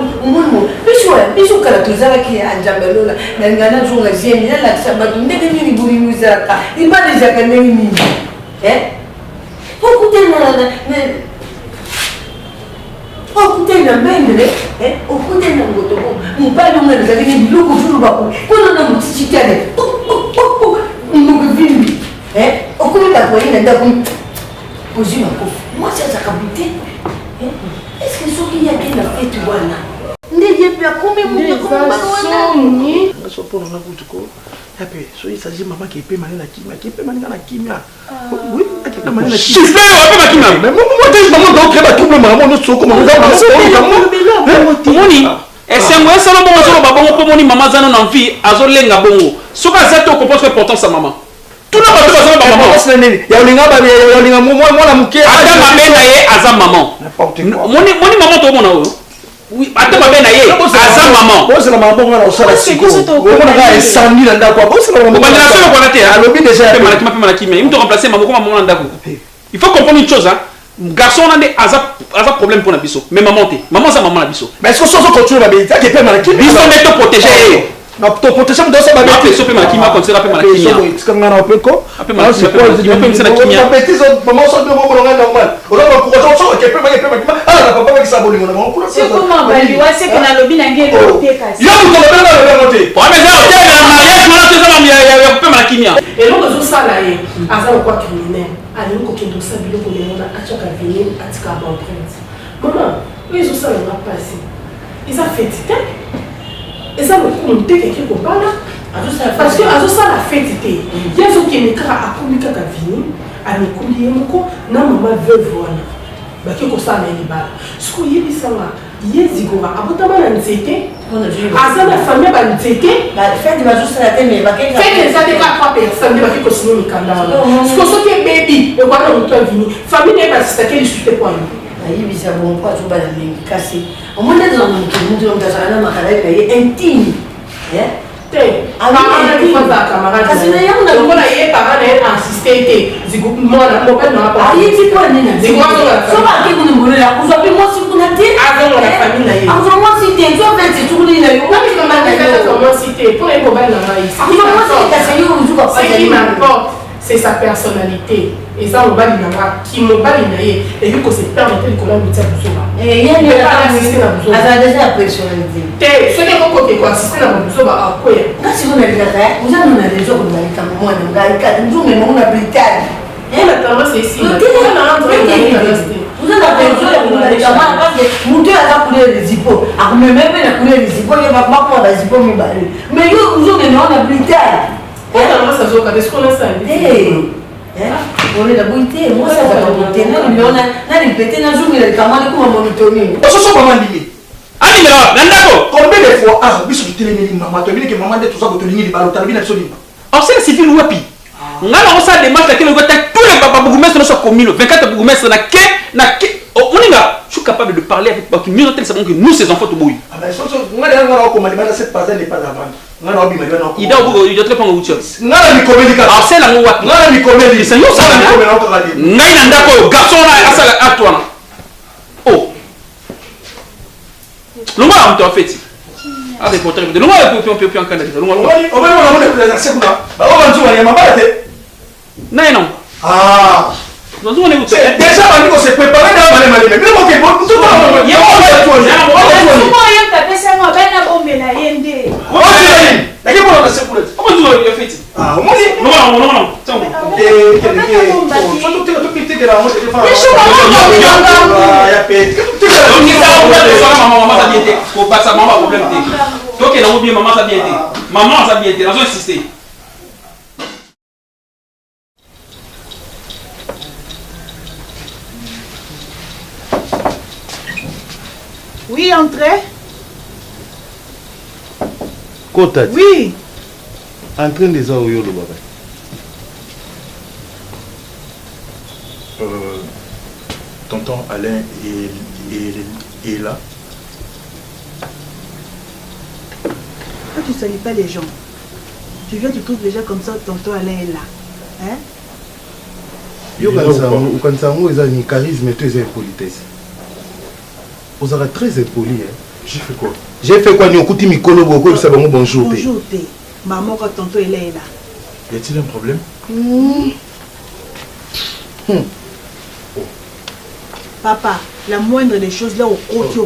bisou, quand tu as qui est à Jabelona, dans le Ghana, on a dit, il y a la sabat, on est venu pour lui nous arrêter. Il va déjà gagner une minute. Écoutez, écoutez la main, écoutez la moto, mon père nous a dit que l'eau que vous avez, qu'on a un petit chicanet, on nous vit, on connaît la poignée d'un poser ma coffre. Moi, c'est ça kabouté. Est-ce que ce qu'il y a qui l'a fait, tu vois là? Ndeye pia kumi mwenye kumba wana. So pour na kutuko. Hape, so il s'agit maman qui paie mané na kimia, qui paie mané na kimia. Oui, qui paie mané na kimia. Je fais un peu ma kimia. Mais moi donc créer trouble maman no so comme on va Moni, c'est moi ça le bon zo ba bongo pomoni maman zano na vie azolenga bongo. Soka zato comprendre l'importance sa maman. Tout le monde va sa maman. Ya olinga moi la muke. Ata mabena ye aza maman. Moni maman to mona o. Oui, ata mabena ye aza maman. Bon c'est la maman on a ça la siko. On a incendie dans ndako. Bon c'est la maman. Ba na solo konate a lobi déjà pe malaki mais il me remplacer maman comme maman ndako. Il faut comprendre une chose hein. Garçon on a un problème pour la biso mais maman ça maman la biso mais est-ce que ça continue la bête qui peut malaki biso n'est te protéger non te protéger dans ça ba bête so pe malaki ma continue pe malaki est-ce que ngana peut ko après malaki c'est la kimia bêtise maman ça de bon normal on a encourager ça qui peut malaki ah papa avec ça bolingo na on c'est comment bali wa c'est que na lobi na ngé côté kasi yo to le na côté pour mais ça hôtel na mariage moi ça ya pe malaki mia et donc zo sala ye azalo quoi criminel ali ko kendo sabilo ko le na achaka venir atika ba empreinte maman oui zo sala na passé ils a fait tête et ça le compte quelque part là parce que azo sala fait tête yezo qui me kra akumika ka venir ani kundi yemko na maman veuve wana baki ko sala ni ba siko yebi sala yezigora abotama na nzete azana famille ba nzete ba fait de ma journée la tête mais ba quelque fait que ça des trois personnes baki ko signer mikanda wana siko so ke baby e kwa na mtu vini famille ne ba sitake lisute kwa yo ayi bisa bon kwa tu ba na mingi kasi au moins dans mtu mtazana makala ye intime te amana ni kwa camarade kasi na yangu na ngona ye parent na assister te zigo mona mobile na pa ayi ti kwa nini zigo so ba ke kuna ngolo la kuzo pe moi si kuna te azongo la famille na ye azongo moi si te zo fait tu kuna na yo na mi kama na kata comment si te pour le mobile na mai moi si ta se yo uzuka pa ce qui m'importe c'est sa personnalité et ça mobile na nga ki mobile na ye et vu que c'est permettre de coller mutia busoba et yeye na assister na busoba aza déjà personnalité te ce que ko ko assister na busoba akoya ngasi kuna bila vous en avez déjà qu'on va kama mwana ngai ndume mwana britani la tendance c'est ici vous en avez besoin de la camarade parce que mutu aza couler les zipo akume même na couler les zipo ye ba kwa ba zipo mi bale mais yo vous en avez na britani la tendance ça zoka est-ce qu'on a ça on est la beauté moi ça va beauté na ni pété na jour il camarade comme monotone ça ça maman dit ani mera nandako combien de fois ah biso télé maman to bini que maman de tout ça botolingi di balo talbi na biso di en c'est civil wapi ngala on sa démarche laquelle on va tous les baba bougumestre sont commis le 24 bougumestre na ke oninga je suis capable de parler avec parce que mieux c'est bon que nous ces enfants to boy ah ben ça ngala ngala ko mali bana cette pas n'est pas avant ngala obi mali bana ko ida obo il doit te prendre outil ngala ni communication ah c'est la ngwa ngala ni communication c'est yo ça ngai na ndako garçon na asala atwana oh longa on t'a fait ah des portraits de longa on peut en longa on va on va le placer quoi ba on va jouer ya mabala te non ah nous on est déjà on va se préparer dans les malais mais bon que bon tout le monde ya on va taper ça moi ben na bombe na yende oh c'est là on va se couler on va jouer le fait ah on dit non Oui, entrez. Kota. Oui. En train de ça, le baba. Tonton Alain est là. Toi, tu ne salis pas les gens. Tu viens, tu trouves déjà comme ça, tonton Alain est là. Hein? Yo kansango eza ni charisme et eza impolitesse. Vous êtes très impoli hein. J'ai fait quoi? J'ai fait quoi ni okuti mikolo boko ça bango bonjour. Bonjour té. Maman quand tonton elle est là. Y a-t-il un problème? Papa, la moindre des choses là au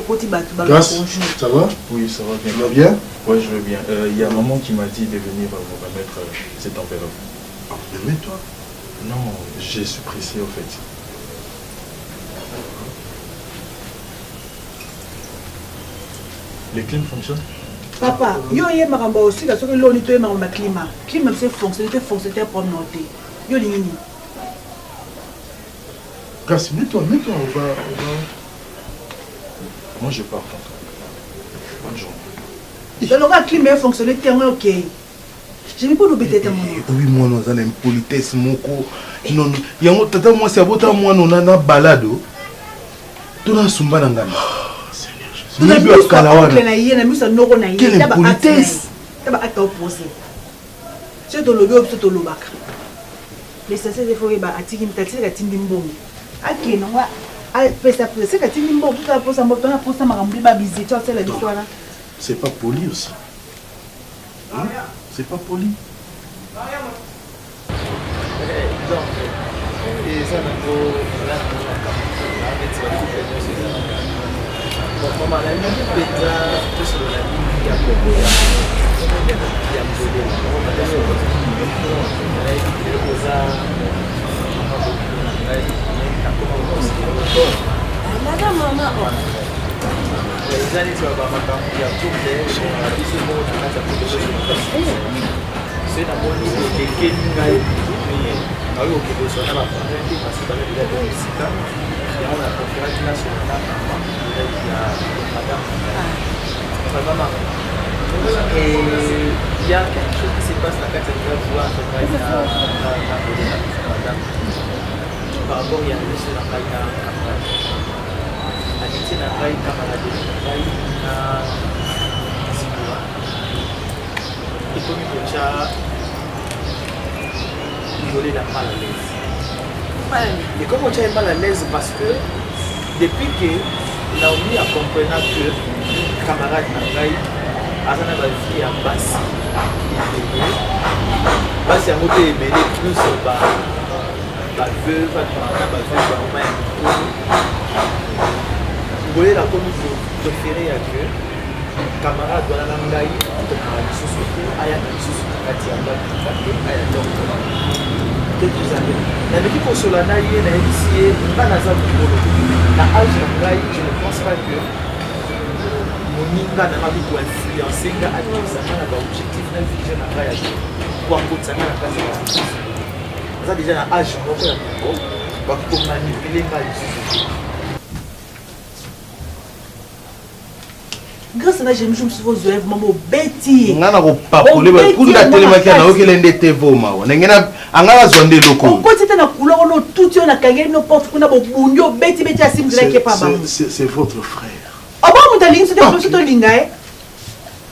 côté Grâce, ça va? Oui, ça va bien. Tu vas bien? Oui, je vais bien. Il y a maman qui m'a dit de venir vous remettre cette enveloppe. Mais toi? Non, j'ai suis pressé en fait. Les clims fonctionnent? Papa, yo yé maramba aussi, parce que l'on est dans le climat. Climat, c'est fonctionnaire pour noter. Yo l'ingénie. Grâce, mets-toi, on va. Moi, je pars. Bonne journée. Donc, le climat fonctionne tellement ok. Je n'ai pas l'obété à mon nom. Oui, moi, nous avons une politesse, mon co. Non, il y a un tata, moi, c'est à votre moi, nous avons un balade. Tout le monde est en train de quelle impolitesse. C'est dans le lobby, c'est dans le bac. Les sensés des forêts, attirer une tête, c'est une bombe. Ok, non, c'est que tu me dis que pour ça, pour ça, ma rempli ma visite, tu sais la histoire là. C'est pas poli aussi. Hein? C'est pas poli. Et il y a quelque chose qui se passe dans la carte de voix par rapport à monsieur la caille à l'ité la caille camarade de caille à Zibura. Et comme il faut isoler la mal à l'aise. Et comme on est mal à l'aise parce que depuis que Naomi a compris que camarade de caille azana ba vie en basse basse ya moto ebele plus ba veuve ba veuve ba main boye la comme préféré à que camarade wana na ngai to na lisusu te aya na lisusu kati ya ba kake aya donc que tu savais na biki kosola na ye na yebisi ye bana za bolo na âge na ngai je ne pense pas que moninga na mabi ko influencer nga atisanga na ba objectif na vision na ngai ya kwa kotsanga na kasi ya ça déjà na âge moko ya moko ba ko manipuler nga lisusu. Grâce à la jeune, je me suis fait maman bêtise. On a pas pour les coups de la télémaquille, on a aucun indété voma. On a zonde locaux. On continue à couler, on a tout on a gagné nos portes, on a beaucoup bêtise, bêtise à sim de la qui est pas bon. C'est votre frère. Ah bon, on a ligne, c'était comme ça, ton ligne, hein?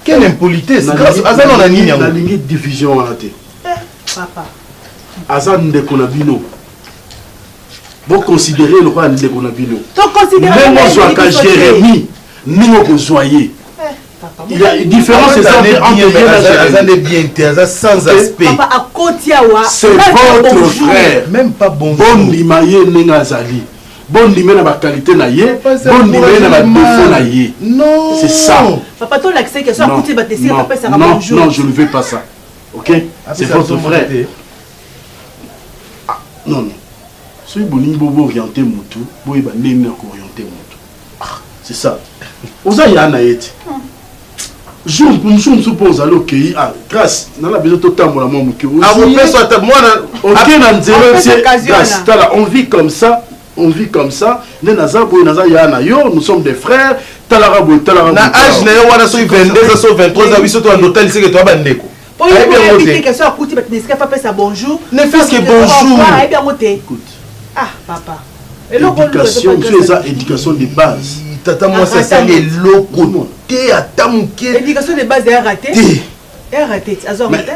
Quelle impolitesse. Grâce à ça, on a ligne. La ligne de division on a été. Papa. Azan de Konabino. Vous considérez le roi de Konabino. Donc considérez même moi, quand Jérémie. Nous voyez. Il y a une différence entre bien sans aspect. C'est votre frère. Même pas bon. Bon limaye n'engazali. Bon limaye n'a pas qualité naïe. Bon limaye n'a pas défaut naïe. Non. C'est ça. Papa, toi l'accès que ça a coûté battre ici, papa ça non, non, je ne veux pas ça. Ok? C'est votre frère. Non, non. Si vous voulez orienter Moutou, vous voulez orienter Moutou. C'est ça. Vous avez un aïe. Je me suppose alors que grâce à la besoin de temps pour la maman que vous on vit comme ça, on vit comme ça. Nous sommes des frères. Na âge na yo wana so 22 so 23 abiso to hôtel c'est que toi bandeko. Bonjour. Ne fais que bonjour. Écoute. Ah papa. Éducation, c'est éducation de base. Tata moi c'est ça les locaux. T'es à tamuké. Éducation de base est raté. Est raté. Azor raté.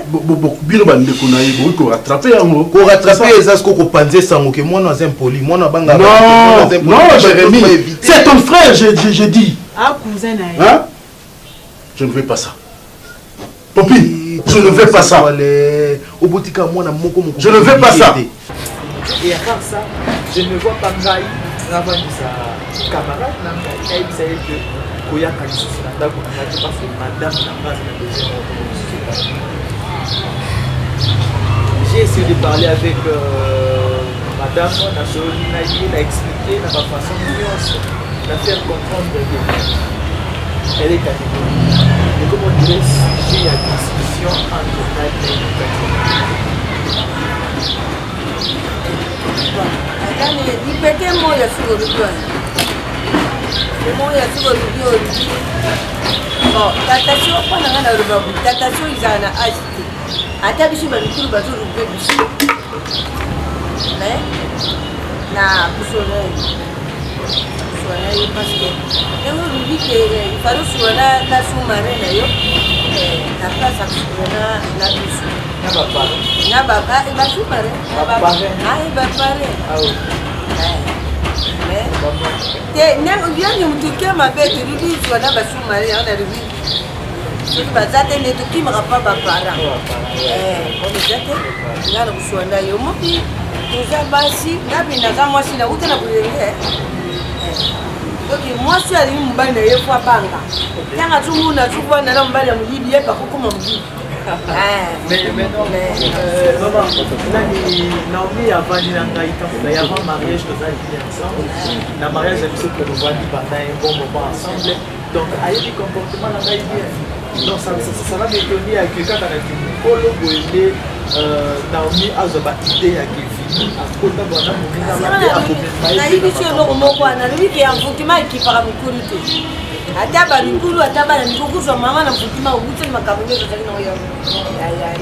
Bino bandeko na yebo ko rattraper yango. Ko rattraper les asko ko panzer sango que moi dans un poli, moi na banga. Non, Jérémie. C'est ton frère, j'ai dit. Ah cousin na. Hein? Je ne veux pas ça. Popi, je ne veux pas ça. Je ne veux pas ça. Et à part ça, je ne vois pas Ngaï avant sa camarade, Ngaï savait que Koya Kalissi Nanda parce que madame n'a pas j'ai essayé de parler avec madame, on a expliqué de ma façon de faire comprendre. elle est catégorique. Et comme on dirait, sujet à discussion entre Nadia et Répétez-moi la souris. Moi, il y a bon, tatation, on a un album. Tatation, ils ont acheté. À ta biche, il faut le bateau de biche. Mais, na, pour soleil. Soleil, parce que, et on dit qu'il fallait soigner la sous-marine, la place à soigner la biche. N'a pas parlé. Il va sous-marine. Ah, il va parler. Ah oui. Viens me toquer ma bête, je dis, tu as la sous-marine, on a le vide. Je dis, bah, ça, t'es qui me rapporte ma parent. On est déjà, il y a le soin d'ailleurs. Moi, puis, nous avons ici, là, il y a moi, si la route, la bouille. Donc, moi, je suis allé me battre, il faut pas. Quand tout le monde a trouvé un homme, il me dit, il n'y a pas beaucoup de monde. Mais non, maman, là, Naomi avant il y a avant mariage, nous avons ensemble. Le mariage, c'est que nous avons pendant un bon moment ensemble. Donc, il y a des comportements là, donc ça va m'étonner à quelqu'un dans la vie. Polo Boélé, Naomi a une idée à Kevin. À côté de moi, ataba mikulu ataba na mikulu za mama na mfutima ubuti makabonyo za kino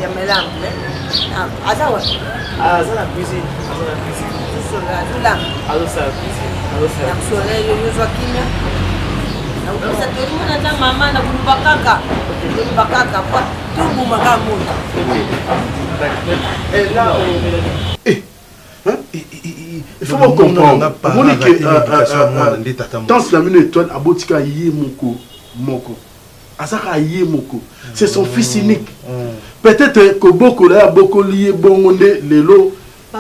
ya melambe atawa azana busy sola alosa busy na sola yo zo kimya na ukosa tori na za mama na kulubakaka kwa tubu makamu et là il faut comprendre. Vous dites que tant que la minute étoile, Abotika Moko. Azaka Moko. C'est son fils unique. Peut-être que beaucoup là, beaucoup lié, bon, les lots.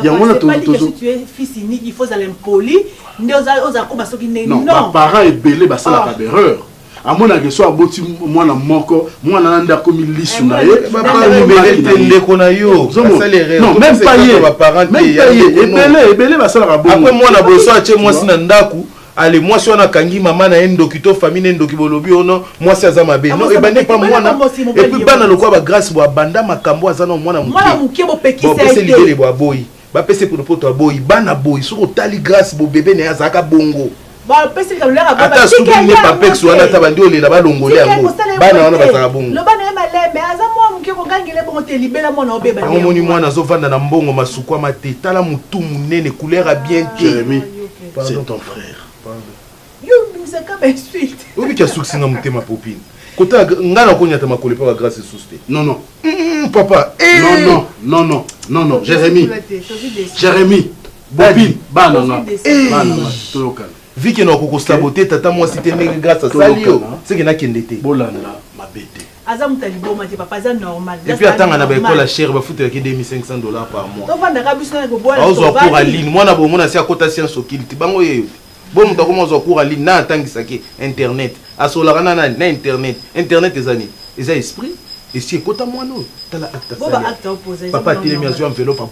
Il y a pas dit que si tu es fils unique, il faut aller impoli. Non, ma parent est belé, ça la erreur. À mon avis, soit aboti moi na moko, moi na nda komi lisu na ye. Papa libéré ndeko na yo. Non, même pas ye. Ebele ba sala rabon. Après moi na boso ache moi sina ndaku. Allez, moi si on a kangi maman na ndokito famille ndoki bolobi ono, moi si azama be. Non, et ben n'est pas moi na. Et puis bana lokwa ba grâce bo banda makambo azana moi na muke. Moi na muke bo pekisa ite. Bo pese libéré bo boy. Ba pese pour poto boy, bana boy, soko tali grâce bo bébé na azaka bongo. Ata soutenir papek so ana tabandi ole na balongole yango bana wana bazala bongo le bana ema mais azamo muke ko ngangile bongo te libela mona obeba yango moni mwana azovanda na mbongo masukwa mate tala mutu munene couleur a bien te Jérémy c'est ton frère yo c'est comme insulte obi kia suksinga mutema popine kota ngana konyata makole pa grâce souste non papa non Jérémy Bobine bana toloka vu que nous avons saboté tata moi c'était grâce à ça c'est que n'a qu'endetté bolanda mabete azam talibo mati papa za normal et puis attends on a école la chère va foutre que $2500 par mois donc vanda kabiso na ko bola on zo cours en ligne moi na bo mona si à côté science occulte bango yeyo bon muta comment zo cours en ligne na tangisa ke internet asola na internet ezani eza esprit et si écoute moi non tala acte ça papa télé mi azo enveloppe à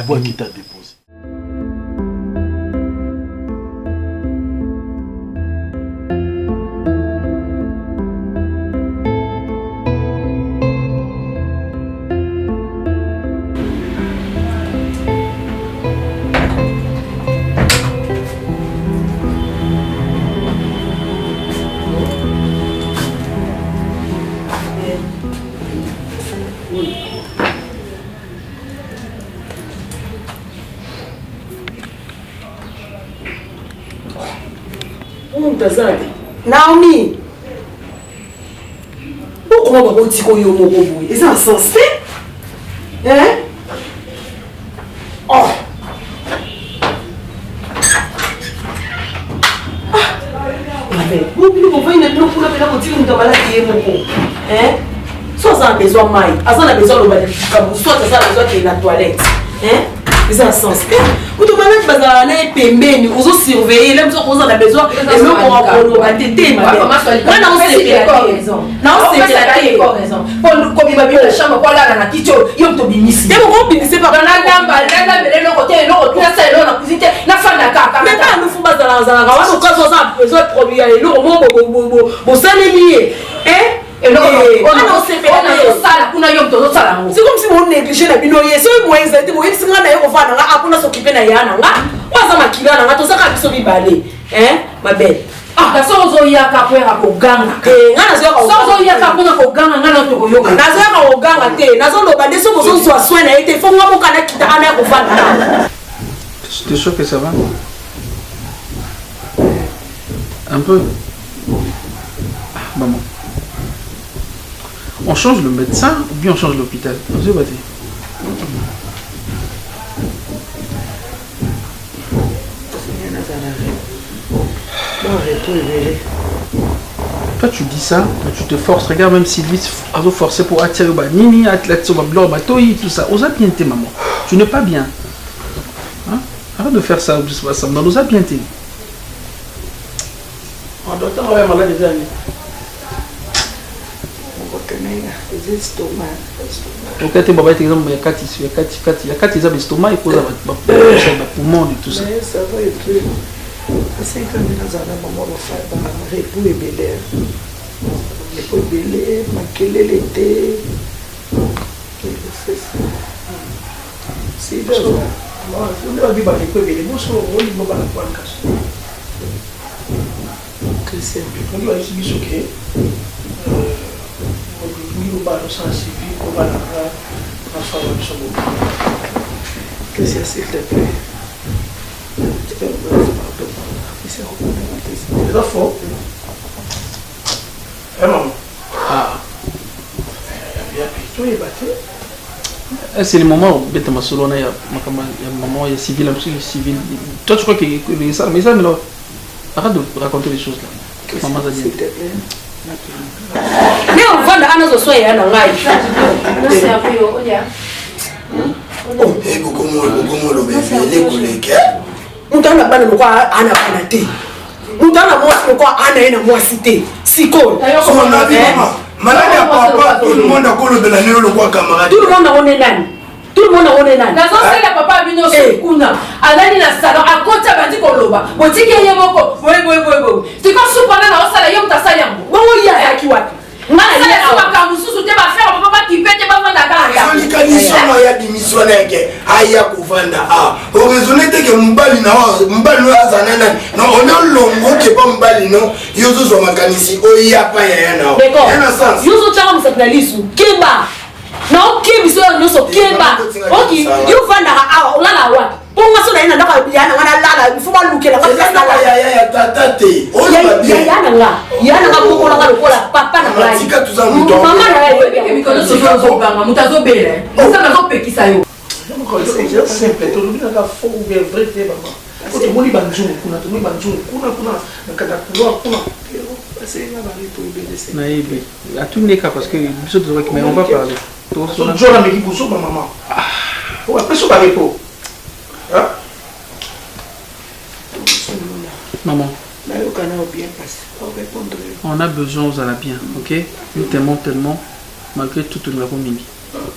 boaki t'a déposé. Naomi, pourquoi on va dire qu'on est au mot et c'est insensé? Hein? Oh! Vous pouvez ne plus pour la peine de dire que vous avez hein? Soit ça a besoin de maille, soit ça a besoin de soit ça a besoin de la toilette. Hein? C'est insensé. Vous devez mettre bazarane pembeni, vous surveiller, là vous avez besoin et nous on va pour tété ma non c'est raison. Non c'est raison. Pour nous comme il va bien la chambre pour là na kitchen, yo to binisi. Et vous binisi pas dans la damba, le côté l'autre là ça là na cuisine, na fanda kaka. Mais pas nous font bazarane, on va nous cause besoin de produire les lourds bon ça les lié hein et là on sait pas ça kuna yom to ça c'est comme si on négligeait la binoye c'est moi exact moi si ngana yo va na akuna s'occuper na yana nga waza makila na to ça ka biso bibale hein ma belle ah ça ozo yaka kwera ko ganga ngana zo yaka kuna ko ganga ngana to ko yoka nazo yaka ko ganga te nazo lo bande so ko so soin na été fo ngamo kana kitana ko vanda. T'es sûr que ça va? Un peu. Maman. On change le médecin ou bien on change l'hôpital? Je vais Toi tu dis ça, tu te forces, regarde même Sylvie a forcé pour attirer Nini, athlète sur blanc, tout ça. Osa bien t'es maman. Tu n'es pas bien. Hein? Arrête de faire ça, ça nous a bien t'es. On doit avoir malade des années. Donc là, tu vas par exemple, il y a 4 ils ont l'estomac, il faut avoir le poumon et tout ça. Mais ça va et puis, à 5 ans, nous avons maman fait repos et belé. Repos et belé, maquiller l'été. C'est ça. On va vivre avec repos et belé. Moi, je vais vous parler de la casse. Christian, on va essayer de choquer. On va le sens civique, on va la faveur de son groupe. Christian, s'il te plaît. Tu peux me faire pardon. C'est la faute. Eh maman. Ah. Il y a battu. C'est le moment où bête ma solo il y a maman, il y a civil, civil. Toi tu crois que ça, mais là, arrête de raconter les choses là. Maman a dit. S'il te plaît. Mais on va dans nos soins et à nos lives. Non, c'est un peu au dia. Oh, et beaucoup moins le bébé, les collègues. On t'a pas de quoi à la panaté. On t'a pas de quoi à la moi cité. Si cool. Son avis, maman. Malade à papa, tout le monde a collé de la néo le quoi camarade. Tout le monde a on est nan. Tout le monde a on est nan. Dans ce cas, papa a venu au Kuna. Alani na salon à côté à bandi koloba. Botiki ya moko. Oui. Tu quand sous pendant la salle yom ta salle yam. Bon il y a qui wapi. Mana ya kwa kamususu te ba faire papa qui pète pas vendre ka. Soli kanisa na ya démission neke. Aya kuvanda ah. O raisonner te que mbali na mbali na zanana. Non on a longo que pas mbali non. Yozo zo makanisi o ya pa ya na. D'accord. Yozo chama msaknalisu. Keba. Non kebi so no so keba. OK, yo vanda ah on la wa. Ponga so na ina ndaka yana ngana lala mfuma lukela ngaka ya tatate. O yana nga moko na lokola papa na ngai. Tika tuza muto. Mama na ye mikono so zo banga mutazo bele. Musa zo pekisa yo. C'est simple, tu oublies la faux ou bien vrai te maman. Quand tu moni banjou kuna nakada kuloa kuna. C'est nga bari to obéir. Naïbe. À tous les cas parce que biso de mais on va parler. Tout jour na meki buso maman. Ou après so ba repo. Hein? Maman. On a besoin aux ala bien, ok? Nous t'aimons tellement, malgré tout nous avons mis.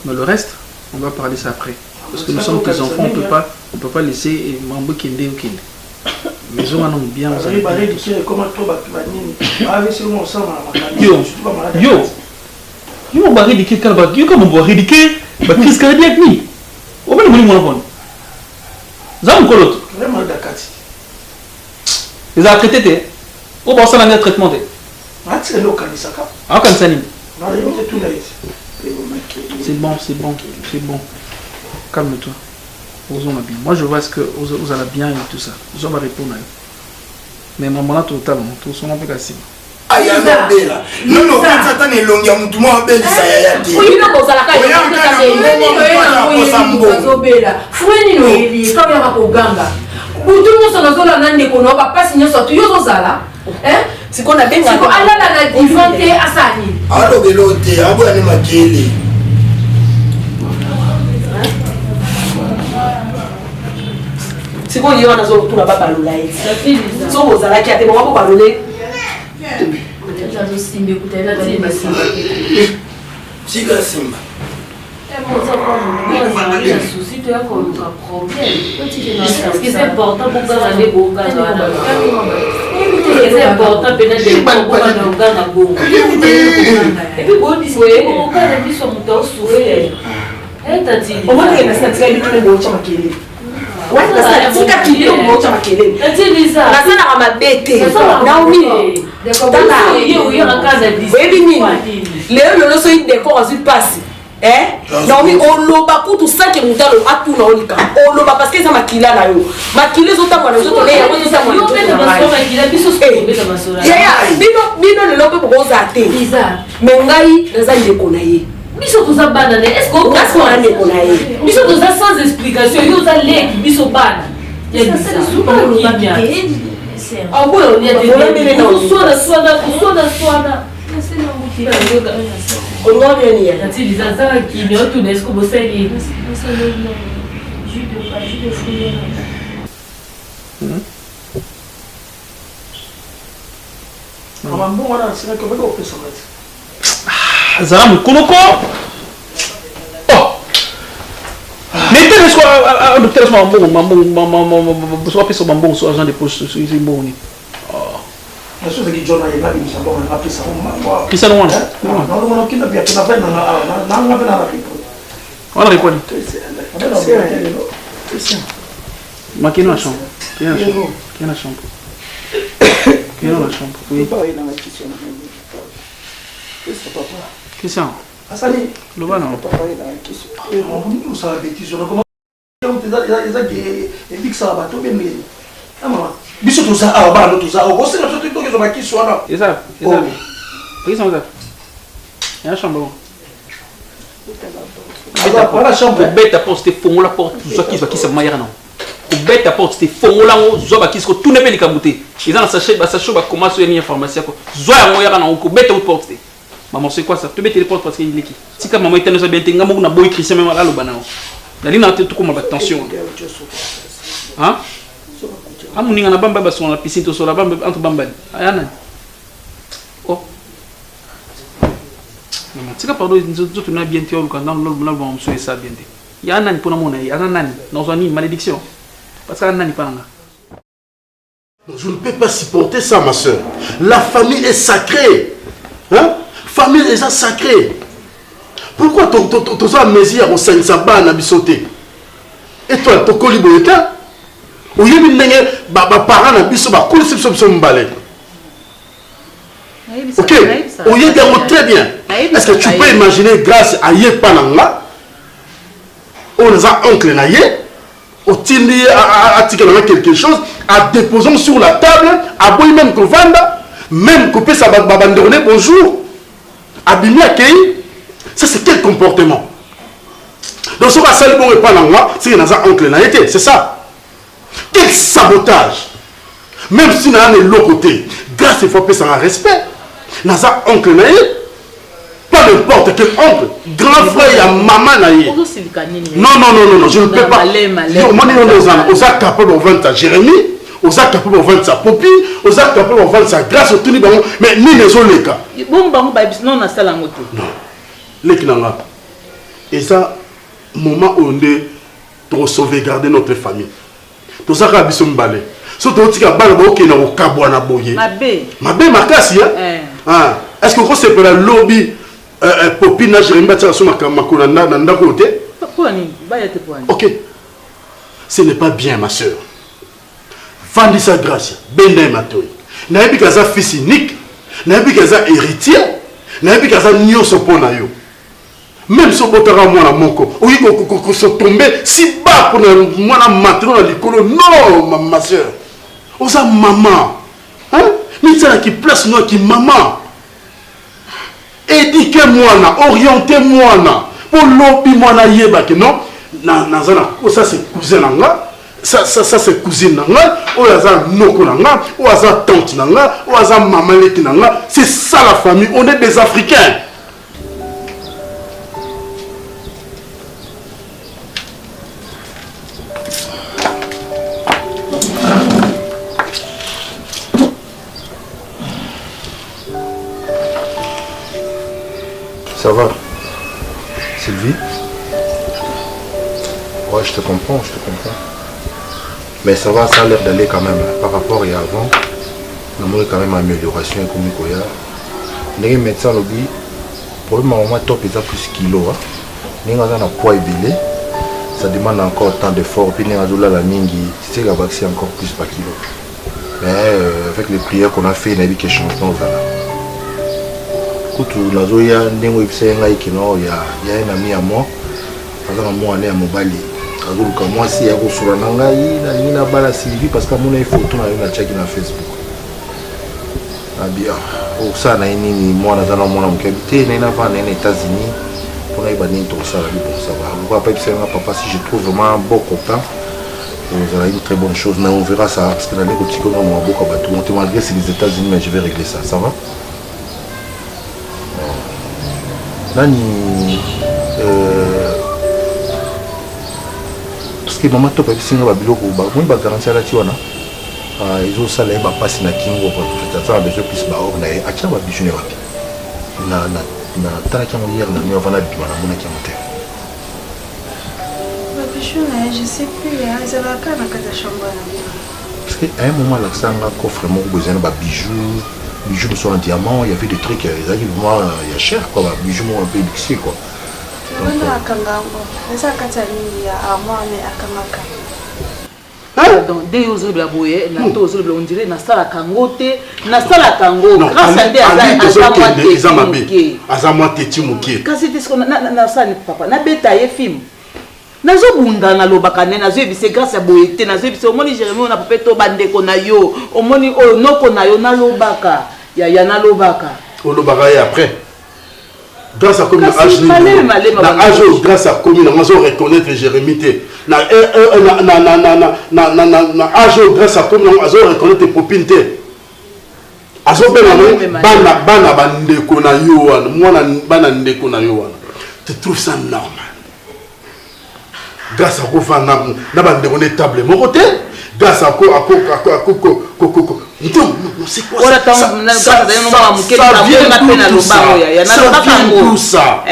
Mais le reste, on va parler ça après. Parce que nous sommes tes enfants, on peut pas laisser Mambo Kende ou Kende. Mais on a bien aux ala bien. Yo, on va rédiquer quelqu'un, comme on va rédiquer, bah crise cardiaque ni. On va le mourir mon Zam kolot. Vraiment d'accord. Les a traités. Au bon ça n'a traitement de. C'est local ça. Ah quand ça ni. C'est bon. Calme-toi. Osons la bien. Moi je vois ce que vous allez bien et tout ça. Je vais répondre. Mais maman là totalement, tout son peu cassé. Aya no bela. Non, quand ça ne longia mutu mo beli sa ya ti. Oui, non bon ça la caille. Fueni no eli, kama ya makoganga. Butu muso na zola nande kono papa sinyo so tu yozo zala. Siko na benga. Siko ala na divante asani. Alo belote, abo ani makele. Siko yo na zo tuna baba lolai. So bozala ki ate mo ko balole. Siga Simba. C'est important pour garder bon gars. C'est important peut-être de bon. Et puis bon dit ouais, on garde plus son temps soué. Eh tati. Au moins il y a ça tu as dit que bon chama kele. Ouais, ça c'est quand il est bon chama kele. Tati Lisa. La sana kama bete. Naomi. Tata, il en cas de 10. Baby nini. Leo lolo so il décor sur passe. Naomi oloba kutu sanke mutalo atuna olika oloba parce que ça makila na yo makile zo tamwa na zo tole ya zo tamwa yo pete baso makila biso so beta basora ya bino le lope boza te biza mengai naza ndeko na ye biso toza bana ne est-ce que ngasi na ndeko na ye biso toza sans explication yo za leki biso bana ya biza super kimia ah bon on y a des soda on va venir. Tati Lisa ça qui me retourne est-ce que vous savez jus de fruits. Maman bon voilà, c'est que vous pouvez s'arrêter. Zaram Konoko. Oh. N'était-ce quoi docteur mambo soit peso mambo soit agent de poste sur bon ni. La chose qui John a pas dit ça bon après ça on Qui ça non? Non, qui n'a bien na on répond. Makino la chambre. Qui est la chambre? Qui est la chambre? Oui. Qui ça? Asali. Le bas non. On ça bêtise on comment il ça va tout bien mais maman biso toza aba no toza o bosenga soto to ba kiso wana eza oui ça va ya chambre la chambre bête à porte te fongola porte zo ki sa mayera non bête à porte te fongola zo ba kisko tout ne pe likambuté eza na sachet ba comment so ni pharmacie ko zo ya moyera na ko bête au porte maman c'est quoi ça tu bête les porte parce qu'il est qui si ka maman était no bien tenga mo na boy christian même là lo banao dali na te tout comme attention hein amuninga na bamba baso na piscine to so la bamba entre bambali ayana oh mama tika pardon nzo tu na bien tio quand dans le bon so ça bien té yana ni pona mona yana nani na zo ni malédiction parce que nani paranga. Je ne peux pas supporter ça ma soeur. La famille est sacrée. Hein? Famille est sacrée. Pourquoi ton ça mesure au sein sabana na bisoté? Et toi to koliboyeka? Ou y a parents na biso ba kulisi biso mbale. Ok, ou y a très bien. Est-ce que tu peux imaginer grâce à Yepananga, on a oncle na ye, au tindi à quelque chose, à déposons sur la table, à boy même que vanda, même couper sa babandonner bonjour, abîmer accueilli, ça c'est quel comportement? Donc ce que ça le bon Yepananga, c'est qu'il y a un oncle na ye, c'est ça. Quel sabotage! Même si nous avons l'autre côté, grâce à faut payer un respect, nous avons oncle naïe, pas n'importe quel oncle, grand frère et maman naïe. Non, je ne peux pas. Nous sommes capables de vendre sa Jérémie, nous sommes capables de vendre sa Popi, nous sommes capables de vendre sa grâce au tout niveau, mais ni les autres les cas. Non, les Kinanga. Et ça, moment où on doit sauvegarder notre famille. Tout ça a biso mbale. Surtout tu as bana boké na okabwa na boye. Mabe makasi hein. Est-ce que c'est pour la lobby popina Jérémie Batia sur makona na ndako côté? Pourquoi ni ba ya te poani. OK. Ce n'est pas bien ma sœur. Vandi sa grâce, benda matoi. Na yebi kaza fils unique, na yebi kaza héritier, na yebi kaza nyoso pona yo. Même si on peut faire moi moko, oui, qu'on se tombe si bas pour moi la maintenant dans l'école. Non, ma soeur. On a maman. Hein? Mais c'est là qui place nous qui maman. Éduquez-moi, orientez-moi. Pour l'opi moi na yeba que non. Ça c'est cousin nanga. Ça c'est cousine nanga. Ou ça noko nanga. Ou ça tante nanga. Ou ça maman leki nanga. C'est ça la famille. On est des Africains. Ça va, Sylvie? Ouais, je te comprends. Mais ça va, ça a l'air d'aller quand même. Par rapport à avant, on a quand même amélioration comme il y a. Les médecins lobby, pour le moment, top est à plus kilo. Les gens ont un poids élevé. Ça demande encore tant d'efforts. Puis les gens ont la mingi, c'est la vaccine encore plus par kilo. Mais avec les prières qu'on a fait, il y a eu quelques changements. Écoute, il y a un ami à moi, moi à Mobali. Moi aussi, il y a un Sylvie parce que mon photo na Facebook. Ça na nini moi na zana mwana mkabité na ina va na États-Unis pour na ibani to ça la pour ça va. On va pas dire papa si je trouve vraiment un bon copain. Vous avez une très bonne chose, mais on verra ça parce que l'année où tu connais mon beau combat tout. On te malgré c'est les États-Unis mais je vais régler ça, ça va? Nani parce que maman top avec singa ba biloko ba moi ba garantie la tiwana. Ils ont ça là ba passe na kingo pour ça besoin plus ba or na acha ba bijune wapi. Na tala kama hier na mimi vana bitu na mona kiamote. Ba bijune je sais plus ils avaient qu'à na kata chambre na. Parce que à un moment là ça un coffre vraiment besoin ba bijoux sont en diamant, il y avait des trucs ils arrivent vraiment il y a cher quoi ba bijoux un peu luxueux quoi. Pardon, dès aux autres blaboyer, na to aux autres on dirait na sala kangote, na sala kango. Grâce à des azamate timuke. Quand c'était ce qu'on na ça ni papa, na betaye film. Nazo bunda na lobaka ne nazo ebise grâce à boyete, nazo ebise au moni Jérémie on a popé to bande ko na yo, au moni o no ko na yo na lobaka. Ya na lobaka. O lobaka et après. Grâce à comme l'âge grâce à comme on reconnaître Jérémie na âge grâce à comme on reconnaître popinté azo bana bandeko na yo wana mwana bana ndeko na yo wana tu trouves ça normal grâce à quoi na bandeko na table mon côté grâce à quoi c'est quoi ça vient tout ça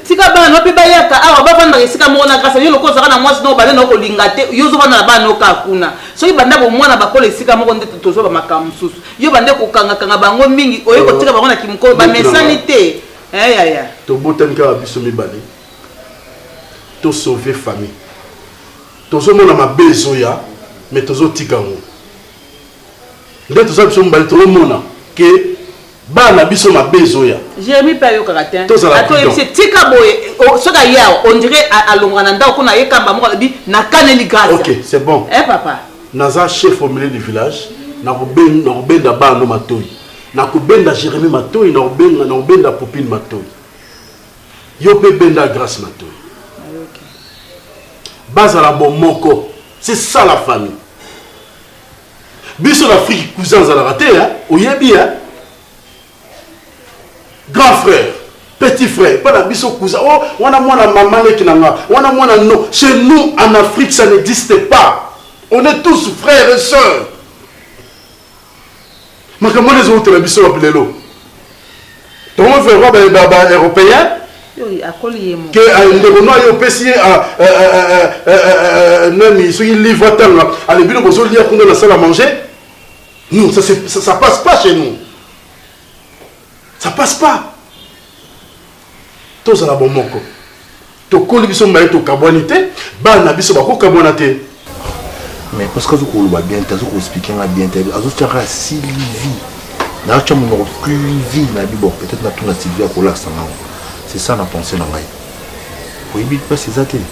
tika bana no pe bayaka awa bavanda esika mona grâce yo lokoza kana mwasi no bale no kolinga te yo zo bana bana no kakuna so ibanda bo mwana bakola esika moko ndete tozo ba makamsusu yo bande ko kanga kanga bango mingi oyo ko tika bango na kimko ba mesani te ya to botani ka biso mibale to sauver famille tozo mona mabezo ya mais tozo tika ngo ndete tozo biso mibale to mona ke bana biso mabezo ya Jérémie payo karatin ato c'est tika boye soka ya on dirait alongana nda ko na yekamba moko bi na kaneli grâce. OK, c'est bon. Papa. Naza chef au milieu du village, na ko benda bana matoi. Na ko benda Jérémie matoi, na benda Popine matoi. Yo pe benda grâce matoi. OK. Bazala bon moko. C'est ça la famille. Biso l'Afrique cousin za la raté hein, oyebi hein. Grand frère, petit frère, pas la biso cousin. Oh, on a moins maman qui n'a on a moins non. Chez nous en Afrique, ça n'existe pas. On est tous frères et sœurs. Mais comment les autres la biso appelé l'eau? Comment faire roi européen? Que les Renois et opéciers même ceux qui livrent tant à les billes aux lire qu'on a la salle à manger. Non, ça passe pas chez nous. Ça passe pas. Tous à la bonne moko. To koli biso mbaye to kabonité, ba na biso ba ko kabonate. Mais parce que vous va bien, tu as expliqué bien, azo tira Sylvie. Na tu mon plus vie na bibo, peut-être na tout na Sylvie ko la sanga. C'est ça na pensée na ngai. Oui, bit pas ces athées.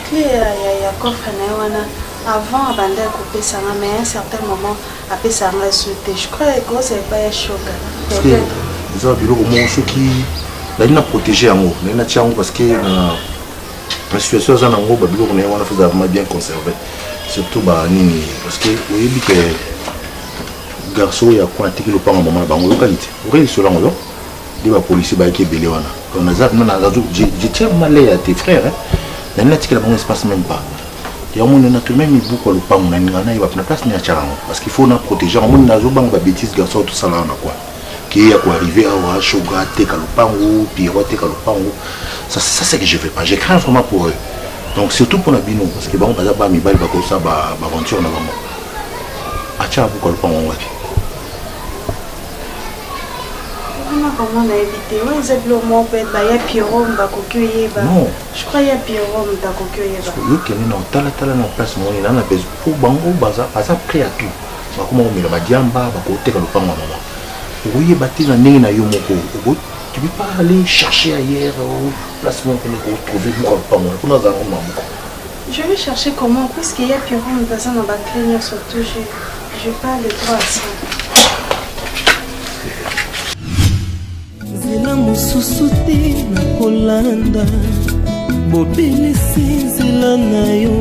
Clé ya coffre na wana. Avant, avant de couper ça, mais à un certain moment, après ça m'a sauté. Je crois que c'est pas un choc. Parce que les autres bureaux, moi, ceux qui l'ont protégé en haut, l'ont tiré en haut parce que la situation en haut, le bureau, on a fait vraiment bien conservé. Surtout, parce que vous voyez que les garçons, il y a quoi un le pas en moment dans la localité. Vous voyez cela en haut, les policiers qui sont belés. Je tiens mal à tes frères. Il y a un espace même pas. Il y a un moment où même beaucoup de gens qui ont place parce qu'il faut protéger. Il y a des bêtises garçons tout ça là quoi. Qui est arrivé à Shoga, Tekalupango, Piro, Tekalupango. Ça c'est que je ne fais pas. Je crains vraiment pour eux. Donc surtout pour la bino, parce que bon, par exemple, mi bali bako ça aventure na bango. Acha beaucoup le pas on wapi. Comment on a évité? Oui, c'est le mot peut être il y a Pierrot bako kuyeba. Non. Je crois il y a Pierrot bako kuyeba. Yo kene na tala na place mo na na besoin pour bango baza prêt à tout. Bako mo mila madiamba bako teka le pas maman. Oui, bâti na ndenge na yo moko. Tu ne peux pas aller chercher ailleurs au placement pour trouver pas moi. Je vais chercher comment, puisqu'il y a Pierrot dans ma clinique, surtout je parle de toi à ça. Zela mususu te na kolanda bobelisi nzela na yo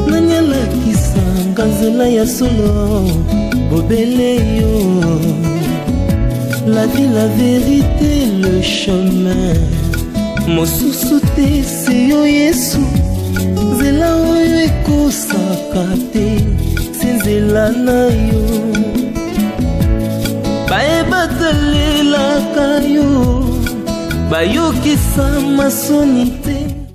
nanyalakisanga nzela ya solo bobele yo. La vie, la vérité, le chemin. Mosusu te se yo Yesu. Zela oyo ekosaka te, se nzela na yo. Bayeba talelaka yo, bayokisa masoni